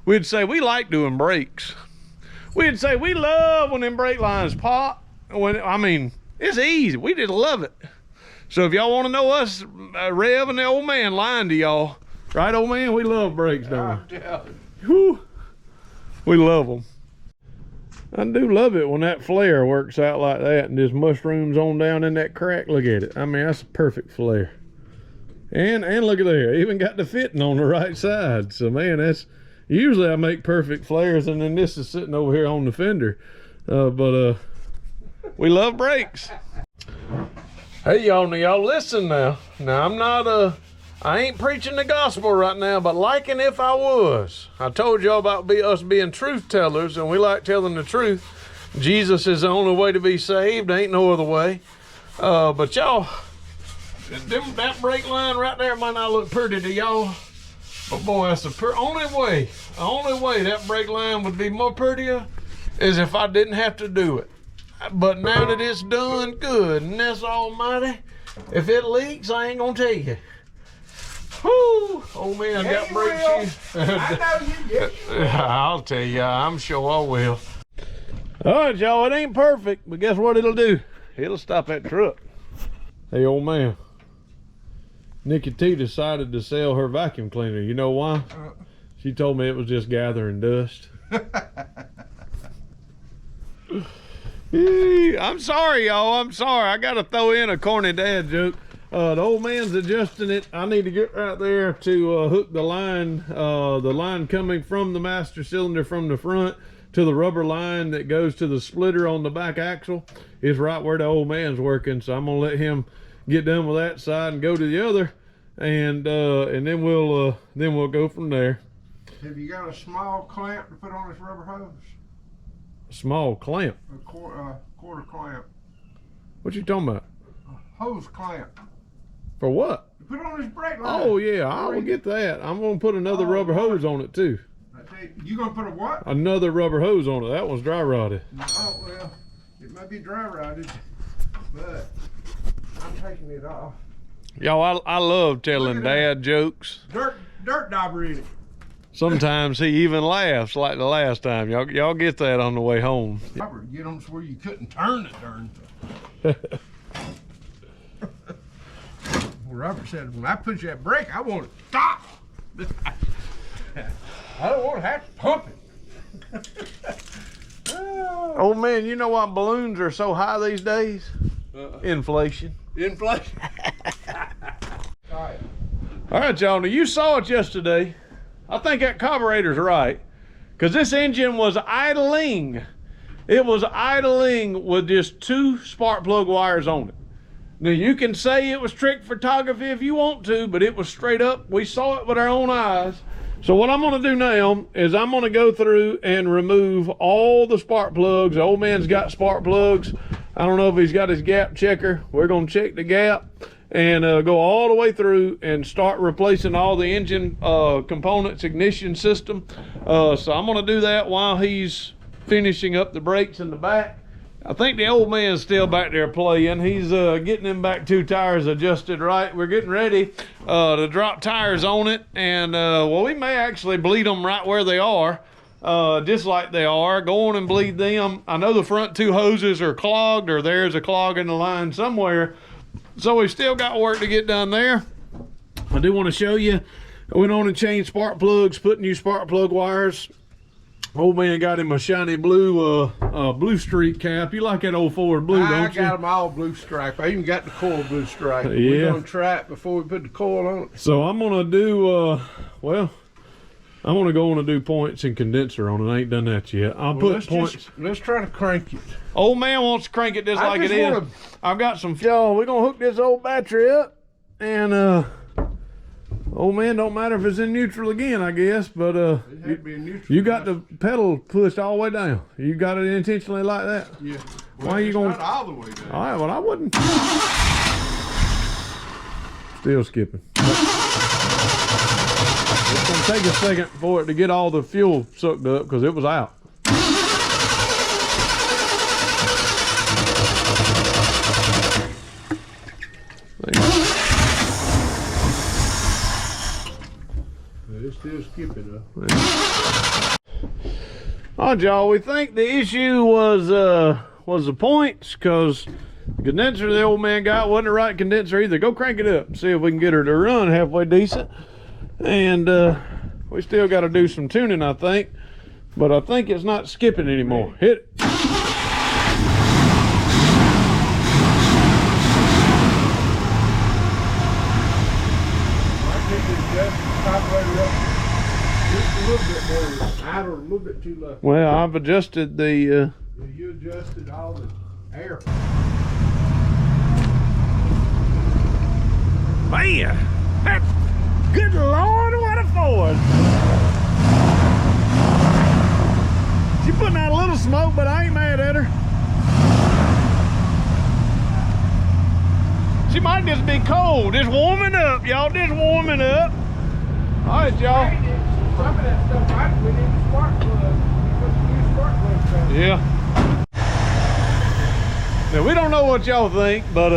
Speaker 1: We'd say we like doing brakes. We'd say we love when them brake lines pop. I mean, it's easy. We just love it. So if y'all want to know us, Rev and the old man lying to y'all, right, old man? We love brakes, don't we? Whew. We love them. I do love it when that flare works out like that and just mushrooms on down in that crack. Look at it. I mean, that's a perfect flare. And look at there, even got the fitting on the right side. So man, that's usually I make perfect flares, and then this is sitting over here on the fender. But we love brakes. Hey y'all, listen now. Now I'm not I ain't preaching the gospel right now, but liking if I was. I told y'all about us being truth tellers, and we like telling the truth. Jesus is the only way to be saved. Ain't no other way. But y'all, that brake line right there might not look pretty to y'all, but boy, that's the only way that brake line would be more prettier is if I didn't have to do it. But now that it's done, goodness almighty, if it leaks, I ain't gonna tell you. Whoo! Oh man, I got brake shoes. I know you get. I'll tell you, I'm sure I will. All right, y'all, it ain't perfect, but guess what it'll do? It'll stop that truck. Hey, old man. Nikki T decided to sell her vacuum cleaner. You know why? She told me it was just gathering dust. I'm sorry, y'all. I'm sorry. I got to throw in a corny dad joke. The old man's adjusting it. I need to get right there to hook the line coming from the master cylinder from the front to the rubber line that goes to the splitter on the back axle. Is right where the old man's working, so I'm gonna let him get done with that side and go to the other, and then we'll go from there.
Speaker 3: Have you got a small clamp to put on this rubber hose?
Speaker 1: A small clamp?
Speaker 3: A quarter clamp.
Speaker 1: What you talking about?
Speaker 3: A hose clamp.
Speaker 1: For what?
Speaker 3: To put on this brake line.
Speaker 1: Oh yeah, I will get that. I'm gonna put another rubber hose on it too.
Speaker 3: You gonna put a what?
Speaker 1: Another rubber hose on it. That one's dry rotted.
Speaker 3: Oh well, it might be dry rotted, but I'm taking it off.
Speaker 1: Y'all, I love telling dad jokes.
Speaker 3: Dirt dauber in it.
Speaker 1: Sometimes he even laughs like the last time. Y'all get that on the way home.
Speaker 3: Get them to where you couldn't turn the darn thing. Robert said, when I push that brake, I want it to stop. I don't want to have to pump it.
Speaker 1: Oh man, you know why balloons are so high these days? Inflation.
Speaker 3: Inflation.
Speaker 1: All right, y'all, now you saw it yesterday. I think that carburetor's right, because this engine was idling. It was idling with just 2 spark plug wires on it. Now you can say it was trick photography if you want to, but it was straight up. We saw it with our own eyes. So what I'm gonna do now is I'm gonna go through and remove all the spark plugs. The old man's got spark plugs. I don't know if he's got his gap checker. We're gonna check the gap and go all the way through and start replacing all the engine components, ignition system. So I'm gonna do that while he's finishing up the brakes in the back. I think the old man's still back there playing. He's getting them back 2 tires adjusted right. We're getting ready to drop tires on it, and well, we may actually bleed them right where they are. just like they are. Go on and bleed them. I know the front 2 hoses are clogged, or there's a clog in the line somewhere. So we still got work to get done there. I do want to show you, I went on and changed spark plugs, put new spark plug wires. Old man got him a shiny blue blue streak cap. You like that old Ford blue, don't you?
Speaker 3: I got them all blue stripe. I even got the coil blue stripe.
Speaker 1: Yeah.
Speaker 3: We're gonna try it before we put the coil on it.
Speaker 1: So I'm gonna do well, I'm gonna go on and do points and condenser on it. I ain't done that yet. I'll put points.
Speaker 3: Let's try to crank it.
Speaker 1: Old man wants to crank it just like it is. I've got some, y'all, we're gonna hook this old battery up, and old man, don't matter if it's in neutral again, I guess, but you got the pedal pushed all the way down. You got it intentionally like that?
Speaker 3: Yeah.
Speaker 1: Why are you going?
Speaker 3: Not all the way down.
Speaker 1: All right, well, I wouldn't. Still skipping. It's gonna take a second for it to get all the fuel sucked up because it was out.
Speaker 3: It's still skipping up.
Speaker 1: All right, y'all, we think the issue was the points, because the condenser the old man got wasn't the right condenser either. Go crank it up and see if we can get her to run halfway decent. And we still got to do some tuning, I think, but I think it's not skipping anymore. Hit it.
Speaker 3: A little bit more idle, a little bit too low.
Speaker 1: Well, I've adjusted the
Speaker 3: You adjusted all the air.
Speaker 1: man. Good Lord, what a Ford! She putting out a little smoke, but I ain't mad at her. She might just be cold. Just warming up, y'all. Just warming up. All right, y'all.
Speaker 3: Some of that stuff, we need the spark plug. Put the new spark plug down.
Speaker 1: Yeah. Now, we don't know what y'all think, but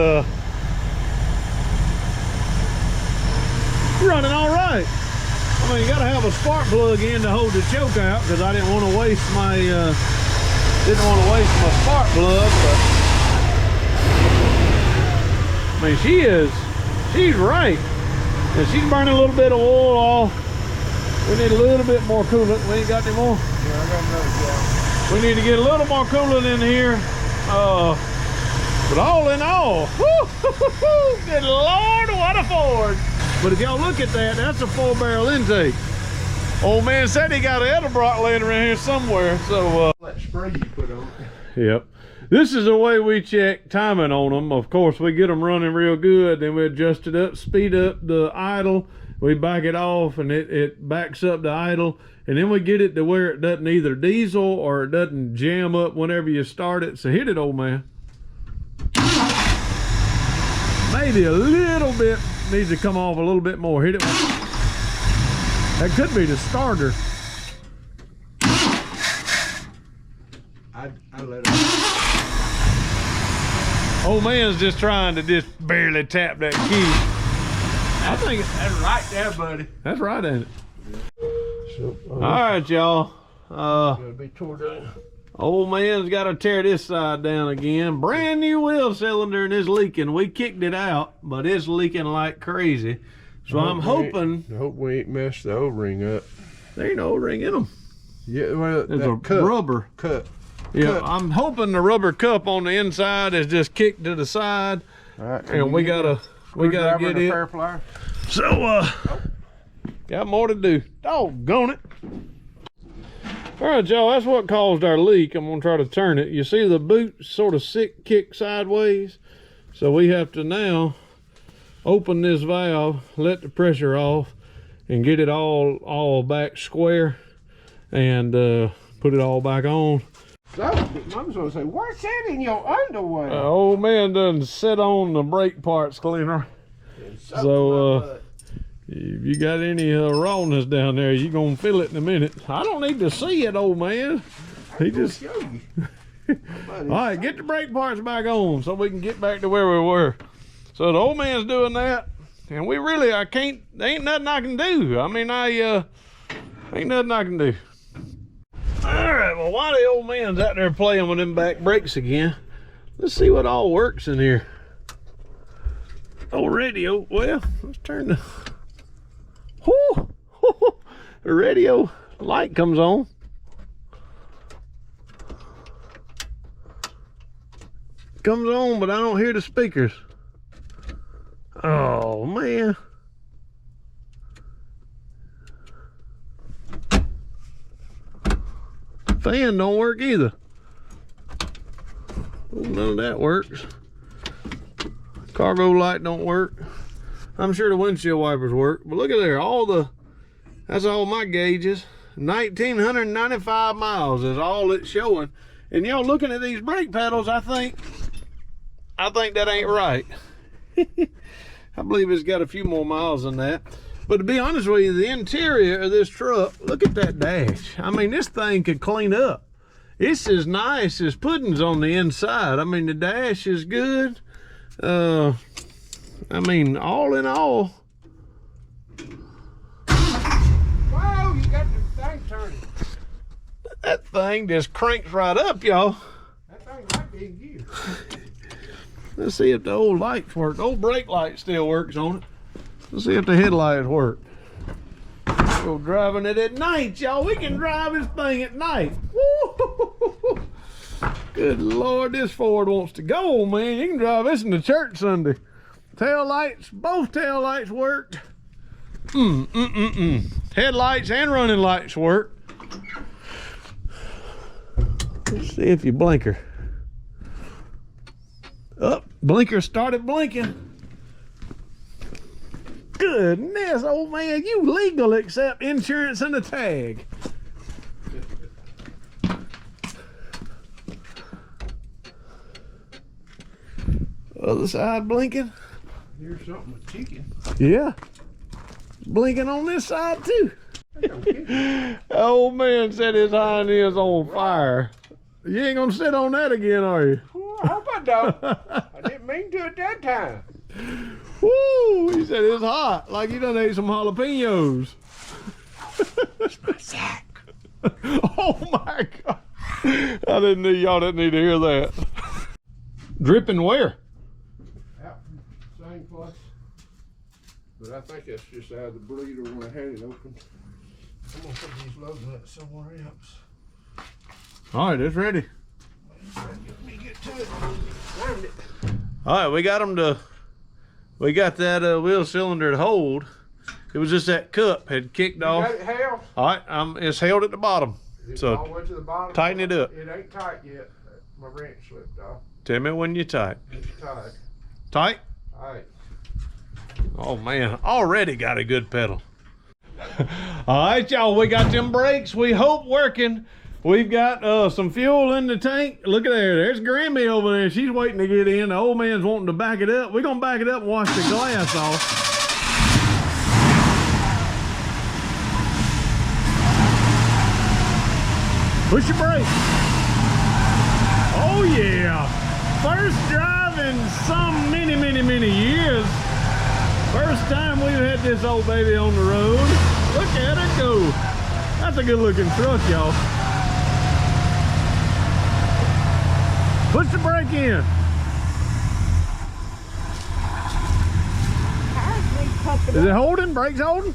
Speaker 1: running all right. I mean, you gotta have a spark plug in to hold the choke out, because I didn't want to waste my spark plug. But I mean, she's right, and she's burning a little bit of oil off. We need a little bit more coolant. We ain't got any more.
Speaker 3: Yeah, I got another gallon.
Speaker 1: We need to get a little more coolant in here. But all in all, good Lord, what a Ford. But if y'all look at that, that's a 4-barrel intake. Old man said he got an Edelbrock laying around here somewhere. So
Speaker 3: That spray you put on it.
Speaker 1: yep. This is the way we check timing on them. Of course, we get them running real good, then we adjust it up, speed up the idle. We back it off, and it backs up the idle, and then we get it to where it doesn't either diesel or it doesn't jam up whenever you start it. So hit it, old man. Maybe a little bit needs to come off a little bit more. Hit it. That could be the starter.
Speaker 3: I let it.
Speaker 1: Old man's just trying to just barely tap that key. I think
Speaker 3: That's right there, buddy.
Speaker 1: that's right, ain't it?
Speaker 3: So,
Speaker 1: All right, y'all.
Speaker 3: Gonna be tore down.
Speaker 1: Old man's got to tear this side down again. Brand new wheel cylinder, and it's leaking. We kicked it out, but it's leaking like crazy. So I'm hoping
Speaker 3: I hope we ain't messed the O-ring up.
Speaker 1: there ain't no ring in them.
Speaker 3: Yeah, well,
Speaker 1: There's
Speaker 3: that
Speaker 1: a
Speaker 3: cup,
Speaker 1: rubber.
Speaker 3: Cup.
Speaker 1: Yeah,
Speaker 3: Cup.
Speaker 1: I'm hoping the rubber cup on the inside is just kicked to the side,
Speaker 3: All right,
Speaker 1: and we gotta get it.
Speaker 3: Fair plier.
Speaker 1: So got more to do. Doggone it. All right, y'all, that's what caused our leak. I'm gonna try to turn it. You see the boot sort of kick sideways, so we have to now open this valve, let the pressure off, and get it all back square, and put it all back on.
Speaker 3: So, I was gonna say, what's that in your underwear?
Speaker 1: Old man done sit on the brake parts cleaner. So if you got any rawness down there, you gonna feel it in a minute. I don't need to see it, old man. He just
Speaker 3: show you.
Speaker 1: all right, get the brake parts back on so we can get back to where we were. So the old man's doing that, and there ain't nothing I can do. I mean, ain't nothing I can do. Alright, well, while the old man's out there playing with them back brakes again, let's see what all works in here. Old radio, well, let's turn the... Whoo! The radio light comes on. Comes on, but I don't hear the speakers. Oh, man. Fan don't work either. Oh, none of that works. Cargo light don't work. I'm sure the windshield wipers work, but look at there, that's all my gauges. 1,995 miles is all it's showing. And y'all looking at these brake pedals, I think that ain't right. I believe it's got a few more miles than that. But to be honest with you, the interior of this truck, look at that dash. I mean, this thing could clean up. It's as nice as puddings on the inside. I mean, the dash is good. I mean, all in all.
Speaker 3: Wow, you got the thing turning.
Speaker 1: That thing just cranks right up, y'all.
Speaker 3: That thing might be in gear.
Speaker 1: Let's see if the old lights work. The old brake light still works on it. Let's see if the headlights work. Go driving it at night, y'all. We can drive this thing at night. Woo! Good Lord, this Ford wants to go, man. You can drive this into church Sunday. Tail lights, both tail lights worked. Headlights and running lights work. Let's see if you blinker. Up, blinker started blinking. Goodness, old man, you legal except insurance and a tag. Other side blinking.
Speaker 3: Here's something with chicken.
Speaker 1: Yeah. Blinking on this side too. Old man said his hind is on fire. You ain't gonna sit on that again, are you?
Speaker 3: I hope I don't. I didn't mean to at that time.
Speaker 1: Woo! He said it's hot, like you done ate some jalapenos.
Speaker 3: That's my sack.
Speaker 1: Oh my God! Y'all didn't need to hear that. Dripping where?
Speaker 3: Out from the same place. But I think that's just out of the bleeder when I had it open. I'm gonna put these loads up somewhere else.
Speaker 1: All right, it's ready.
Speaker 3: Let me get to it. Find it.
Speaker 1: All right, we got that wheel cylinder to hold. It was just that cup had kicked off.
Speaker 3: Got it held?
Speaker 1: All right, it's held at the bottom.
Speaker 3: It's
Speaker 1: So
Speaker 3: all the way to the bottom.
Speaker 1: tighten it up.
Speaker 3: It ain't tight yet. My wrench slipped off.
Speaker 1: Tell me when you're tight.
Speaker 3: It's tight.
Speaker 1: Tight?
Speaker 3: Alright.
Speaker 1: Oh man, already got a good pedal. All right, y'all, we got them brakes, we hope working. We've got some fuel in the tank. Look at there, there's Grammy over there. She's waiting to get in. The old man's wanting to back it up. We're gonna back it up and wash the glass off. Push your brake. Oh yeah. First drive in some many years. First time we've had this old baby on the road. Look at her go. That's a good looking truck, y'all. Push the brake in. Is it holding? Brakes holding?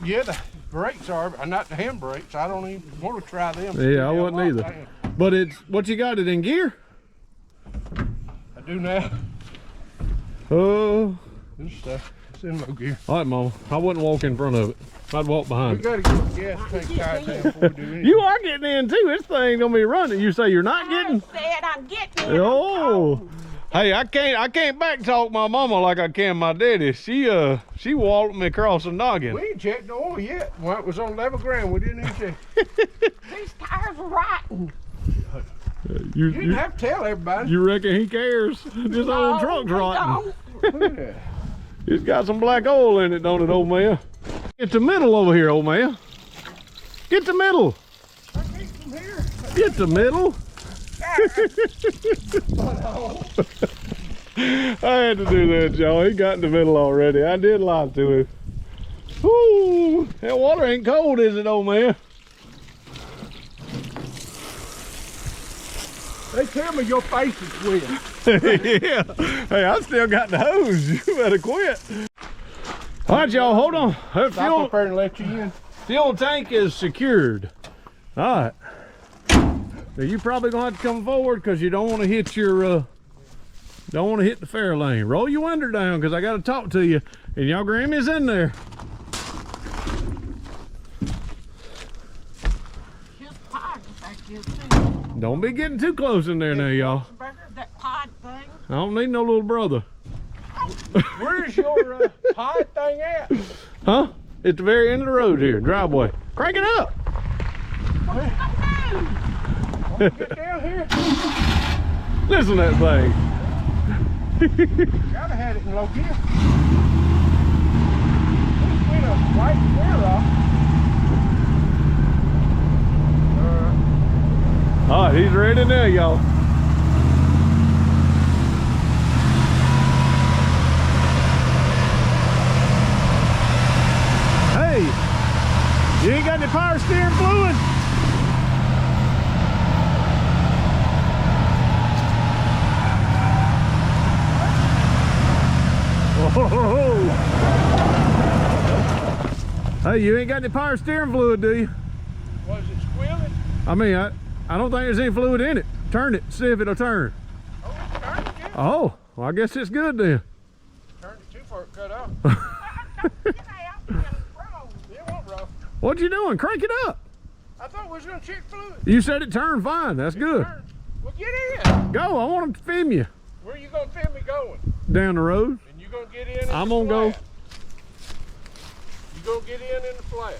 Speaker 3: Yeah, the brakes are, not the handbrakes. I don't even want to try them.
Speaker 1: Yeah, I wouldn't either. But it's, what you got it in gear?
Speaker 3: I do now.
Speaker 1: Oh.
Speaker 3: It's in low gear.
Speaker 1: All right, Mama. I wouldn't walk in front of it. I'd walk
Speaker 3: We
Speaker 1: behind it.
Speaker 3: gotta get the gas tank tied down before we do anything.
Speaker 1: You are getting in too. This thing gonna be running. You say you're not getting?
Speaker 4: I said I'm getting in.
Speaker 1: Oh. Hey, I can't back talk my mama like I can my daddy. She walloped me across the noggin.
Speaker 3: We ain't checked the oil yet. When it was on level ground, we didn't even check.
Speaker 4: These tires are rotten.
Speaker 3: You didn't have to tell everybody.
Speaker 1: You reckon he cares? This old truck's
Speaker 4: we
Speaker 1: rotten.
Speaker 4: don't.
Speaker 3: Look at that.
Speaker 1: It's got some black oil in it, don't it, old man? Get the middle over here, old man. Get the middle.
Speaker 3: I came from here.
Speaker 1: Get the middle. I had to do that, y'all. He got in the middle already. I did lie to him. Whoo! That water ain't cold, is it, old man?
Speaker 3: They tell me your face is wet.
Speaker 1: Yeah. Hey, I still got the hose. You better quit. All right, y'all, hold on.
Speaker 3: I prefer to let you in.
Speaker 1: Fuel tank is secured. All right. Now you probably gonna have to come forward because you don't want to hit your don't want to hit the Fairlane. Roll your window down because I got to talk to you. And y'all Grammy's in there.
Speaker 4: His pod is back here too.
Speaker 1: Don't be getting too close in there now, y'all.
Speaker 4: That pod thing.
Speaker 1: I don't need no little brother.
Speaker 3: Where's your pod thing at?
Speaker 1: Huh? At the very end of the road here, driveway. Crank it up.
Speaker 3: Get down here.
Speaker 1: Listen to that thing.
Speaker 3: Gotta have it in low gear. It's been a white clear off.
Speaker 1: All right, he's ready now, y'all. Hey, you ain't got any power steering fluid? Whoa. Hey, you ain't got any power steering fluid, do you?
Speaker 3: Was it squealing?
Speaker 1: I mean, I don't think there's any fluid in it. Turn it, see if it'll turn.
Speaker 3: Oh, it's turned again.
Speaker 1: Oh, well, I guess it's good then.
Speaker 3: Turned it too far, it cut off. It won't rough.
Speaker 1: What you doing? Crank it up.
Speaker 3: I thought we was gonna check fluid.
Speaker 1: You said it turned fine. That's good.
Speaker 3: Turned. Well, get in.
Speaker 1: Go. I want to film you.
Speaker 3: Where you gonna film me going?
Speaker 1: Down the road.
Speaker 3: And you gonna get in?
Speaker 1: I'm
Speaker 3: the
Speaker 1: gonna go.
Speaker 3: flat. You gonna get in the flat?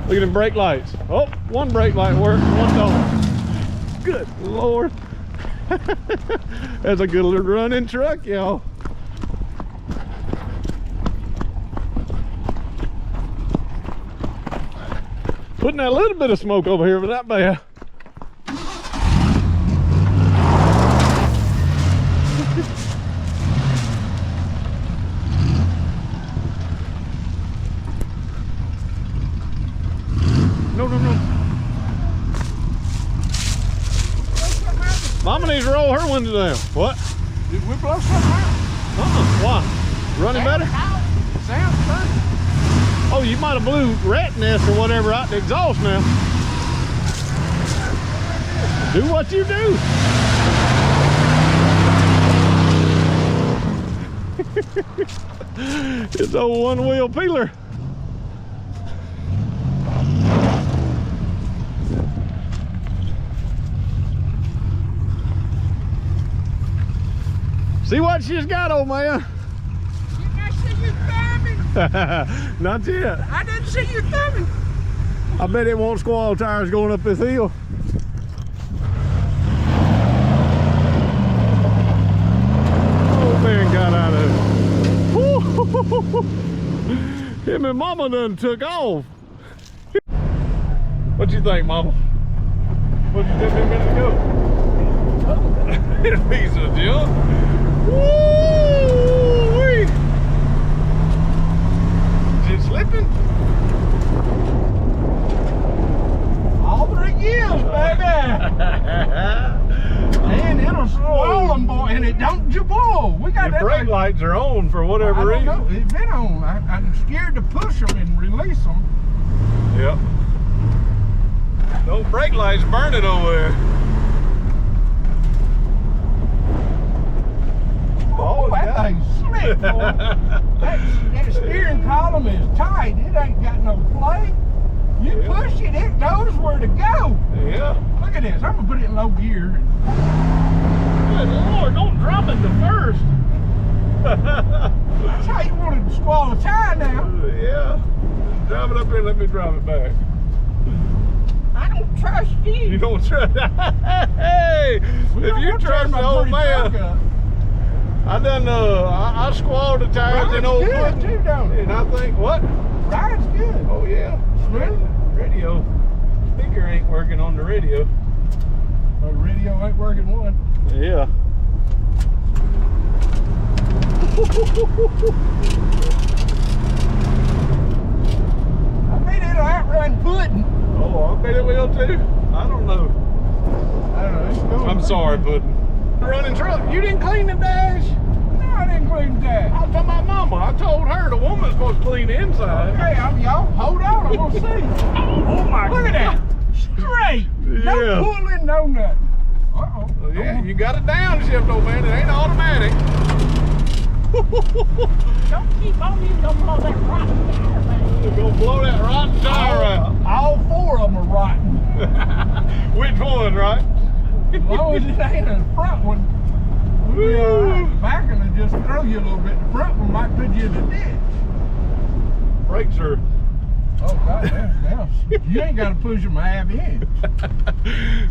Speaker 1: Look at them brake lights. Oh, one brake light worked, one don't. Good Lord. That's a good little running truck, y'all. Putting that little bit of smoke over here, but not bad. No, no, no. Mama needs to roll her window down. What?
Speaker 3: Did we blow something out?
Speaker 1: Why? Running better?
Speaker 3: Sounds funny.
Speaker 1: Oh, you might have blew rat nest or whatever out the exhaust now. Do what you do. It's a one-wheel peeler. See what she's got, old man.
Speaker 4: Didn't I see you thumbing?
Speaker 1: Not yet.
Speaker 4: I didn't see you thumbing.
Speaker 1: I bet it won't squall tires going up this hill. Oh man, got out of it. Him and Mama done took off. What you think, Mama? What you think a minute ago? Piece of junk. Woo-wee. Is it slipping?
Speaker 3: All 3 years, baby. And it'll swallow them, boy, and it don't jabul. We got
Speaker 1: The
Speaker 3: that.
Speaker 1: brake lights are on for whatever
Speaker 3: I don't
Speaker 1: reason.
Speaker 3: know. It's been on. I'm scared to push them and release them.
Speaker 1: Yep. Those brake lights burning over there.
Speaker 3: Oh, that thing's slick, boy. that steering column is tight. It ain't got no play. You push it, it knows where to go.
Speaker 1: Yeah.
Speaker 3: Look at this. I'm gonna put it in low gear.
Speaker 1: Good Lord, don't drop it to first.
Speaker 3: That's how you want to squall a tire now.
Speaker 1: Yeah. Drive it up here and let me drive it back.
Speaker 4: I don't trust you.
Speaker 1: You don't trust. Hey, if you trust the old man, I done I squalled the tires in old
Speaker 3: good too, don't it?
Speaker 1: and I think what?
Speaker 3: Ride's good.
Speaker 1: Oh yeah. Radio. Speaker ain't working on the radio.
Speaker 3: The radio ain't working one.
Speaker 1: Yeah.
Speaker 3: and pudding.
Speaker 1: Oh, I bet it will too. I don't know.
Speaker 3: I don't know. It's going
Speaker 1: I'm sorry, Puddin'. Running truck. You didn't clean the dash?
Speaker 3: No, I didn't clean that.
Speaker 1: I was talking about Mama. I told her the woman's supposed to clean the inside.
Speaker 3: Okay, y'all hold on. I'm gonna see.
Speaker 1: Oh my
Speaker 3: Look at that. Straight. No
Speaker 1: Yeah.
Speaker 3: pulling, no nothing. Uh-oh.
Speaker 1: Yeah, you got it downshift, old man. It ain't automatic.
Speaker 4: Don't keep on, you gonna blow that rotten tire, man.
Speaker 1: We're gonna blow that rotten tire out.
Speaker 3: All 4 of them are rotten.
Speaker 1: Which one, right?
Speaker 3: As long as it ain't a front one, we'll be all right. The back one will just throw you a little bit. The front one might put you in the ditch.
Speaker 1: Brakes are.
Speaker 3: Oh, goddamn. Now, you ain't got to push them a half inch.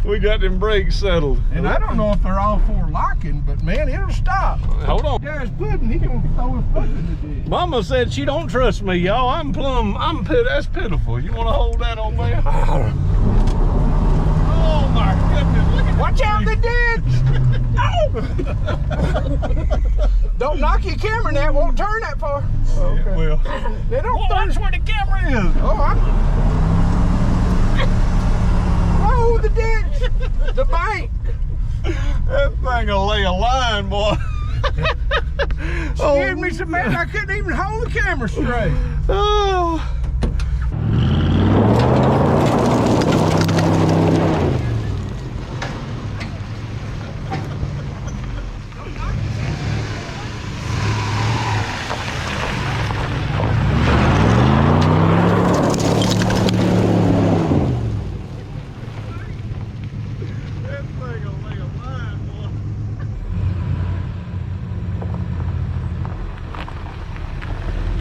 Speaker 1: We got them brakes settled.
Speaker 3: And I don't know if they're all 4 locking, but man, it'll stop.
Speaker 1: Hold on.
Speaker 3: Yeah, it's Puddin'. He gonna throw his foot in the ditch.
Speaker 1: Mama said she don't trust me, y'all. That's pitiful. You want to hold that on there? Oh my goodness! Look at
Speaker 3: Watch out the ditch! Oh! Don't knock your camera in that. Won't turn that far.
Speaker 1: Okay. Well,
Speaker 3: They don't
Speaker 1: that's where the camera is.
Speaker 3: Oh, Whoa, the ditch! The bank!
Speaker 1: That thing will lay a line, boy.
Speaker 3: Scared me so bad I couldn't even hold the camera straight.
Speaker 1: Oh.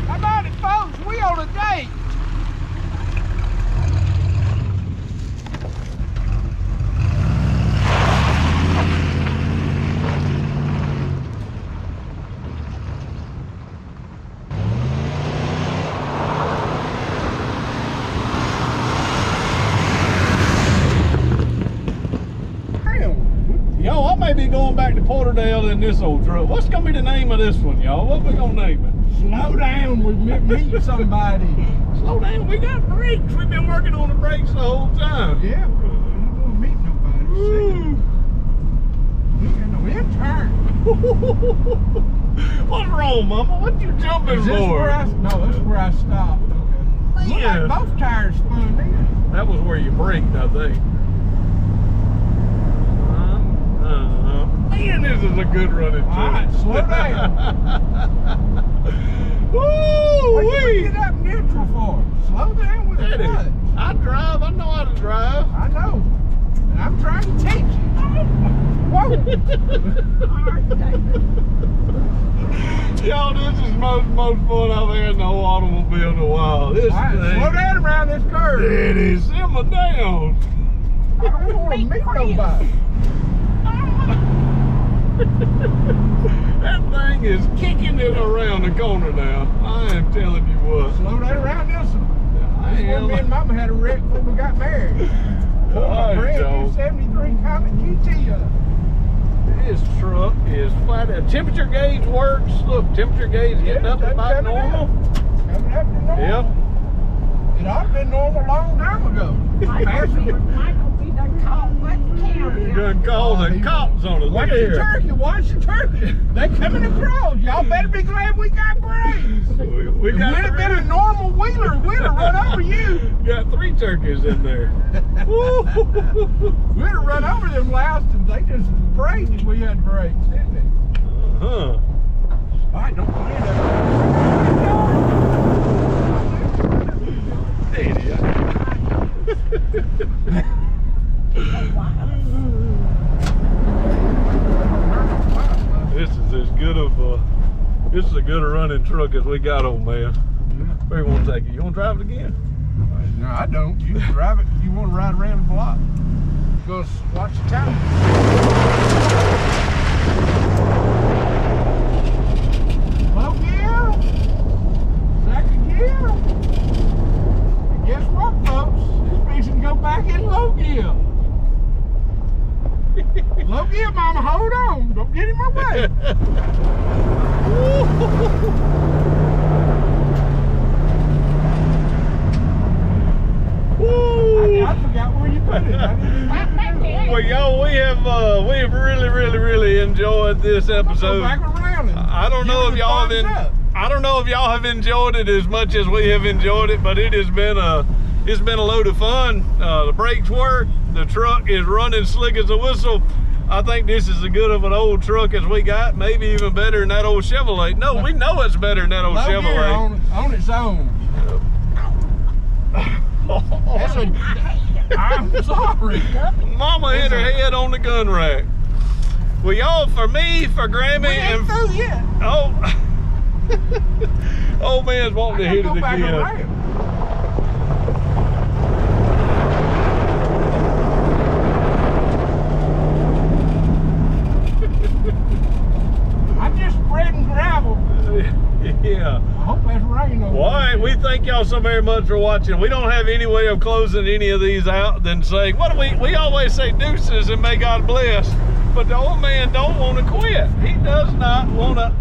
Speaker 3: How about it, folks? We on a date.
Speaker 1: Yo, I may be going back to Porterdale in this old truck. What's gonna be the name of this one, y'all? What we gonna name it?
Speaker 3: Slow down, we meet somebody.
Speaker 1: Slow down, we got brakes. We've been working on the brakes the whole time.
Speaker 3: Yeah, we ain't gonna meet nobody.
Speaker 1: Woo.
Speaker 3: We ain't no intern.
Speaker 1: What's wrong, Mama? What you jumping
Speaker 3: Is this
Speaker 1: for?
Speaker 3: where no, this is where I stopped. Okay. Look
Speaker 1: Yeah.
Speaker 3: like both tires spun in.
Speaker 1: That was where you braked, I think. Man, this is a good running truck.
Speaker 3: All right, slow down.
Speaker 1: Woo!
Speaker 3: What you get up neutral for? Slow down with the
Speaker 1: Eddie,
Speaker 3: clutch.
Speaker 1: I drive. I know how to drive.
Speaker 3: I know. And I'm trying to teach you. Whoa!
Speaker 1: Y'all, this is most fun I've had in the whole automobile in a while. This
Speaker 3: All right,
Speaker 1: thing.
Speaker 3: slow down around this curve.
Speaker 1: Eddie, simmer down.
Speaker 3: I don't want to meet nobody.
Speaker 1: That thing is kicking it around the corner now. I am telling you what.
Speaker 3: Slow down around this one.
Speaker 1: I
Speaker 3: This one, me
Speaker 1: am.
Speaker 3: and Mama had a wreck before we got married. Pulled
Speaker 1: All
Speaker 3: a
Speaker 1: right,
Speaker 3: brand
Speaker 1: Joe.
Speaker 3: new 73 Comet GT up.
Speaker 1: This truck is flat. The temperature gauge works. Look, temperature gauge getting up to about
Speaker 3: coming
Speaker 1: normal.
Speaker 3: Coming up to normal.
Speaker 1: Yep.
Speaker 3: It ought to have been normal a long time ago.
Speaker 4: Michael be done called what county?
Speaker 1: You done called the cops on us. Look
Speaker 3: Watch
Speaker 1: at
Speaker 3: the
Speaker 1: here.
Speaker 3: turkey, watch the turkey. They coming across. Y'all better be glad we got brakes.
Speaker 1: We
Speaker 3: If we'd
Speaker 1: got
Speaker 3: have been a normal wheeler, we'd have run over you.
Speaker 1: got 3 turkeys in there.
Speaker 3: We'd have run over them last, and they just prayed that we had brakes, didn't they?
Speaker 1: Huh.
Speaker 3: All right, don't play that.
Speaker 1: Idiot. This is as good of this is a good a running truck as we got, old man. Where you want to take it? You want to drive it again?
Speaker 3: No, I don't. You can drive it. You want to ride around the block. Go watch the time. Low gear. Second gear. And guess what, folks? It's fixing to go back in low gear. Low gear, Mama. Hold on. Don't get in my way.
Speaker 1: Well, y'all, we have really enjoyed this episode.
Speaker 3: Back around and
Speaker 1: I don't know if y'all have enjoyed it as much as we have enjoyed it, but it's been a load of fun. The brakes work. The truck is running slick as a whistle. I think this is as good of an old truck as we got, maybe even better than that old Chevrolet. No, we know it's better than that old Chevrolet.
Speaker 3: On its own. I'm sorry.
Speaker 1: Mama hit her head on the gun rack. Well, y'all, for me, for Grammy, and
Speaker 3: through yet.
Speaker 1: oh, old man's wanting to hit it again.
Speaker 3: I'm just spreading gravel.
Speaker 1: Yeah.
Speaker 3: I hope that's rain over
Speaker 1: Well, all right, we thank y'all so very much for watching. We don't have any way of closing any of these out than saying, what do we always say deuces and may God bless. But the old man don't want to quit. He does not want to,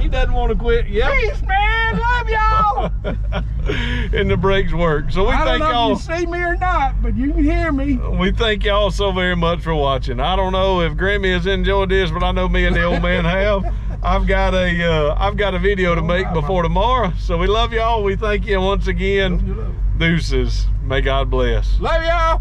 Speaker 1: he doesn't want to quit. Yep.
Speaker 3: Peace, man. Love y'all.
Speaker 1: And the brakes work. So we thank y'all.
Speaker 3: I don't know if you see me or not, but you can hear me.
Speaker 1: We thank y'all so very much for watching. I don't know if Grammy has enjoyed this, but I know me and the old man have. I've got a video to make before tomorrow. So we love y'all. We thank you once again. Deuces. May God bless.
Speaker 3: Love y'all.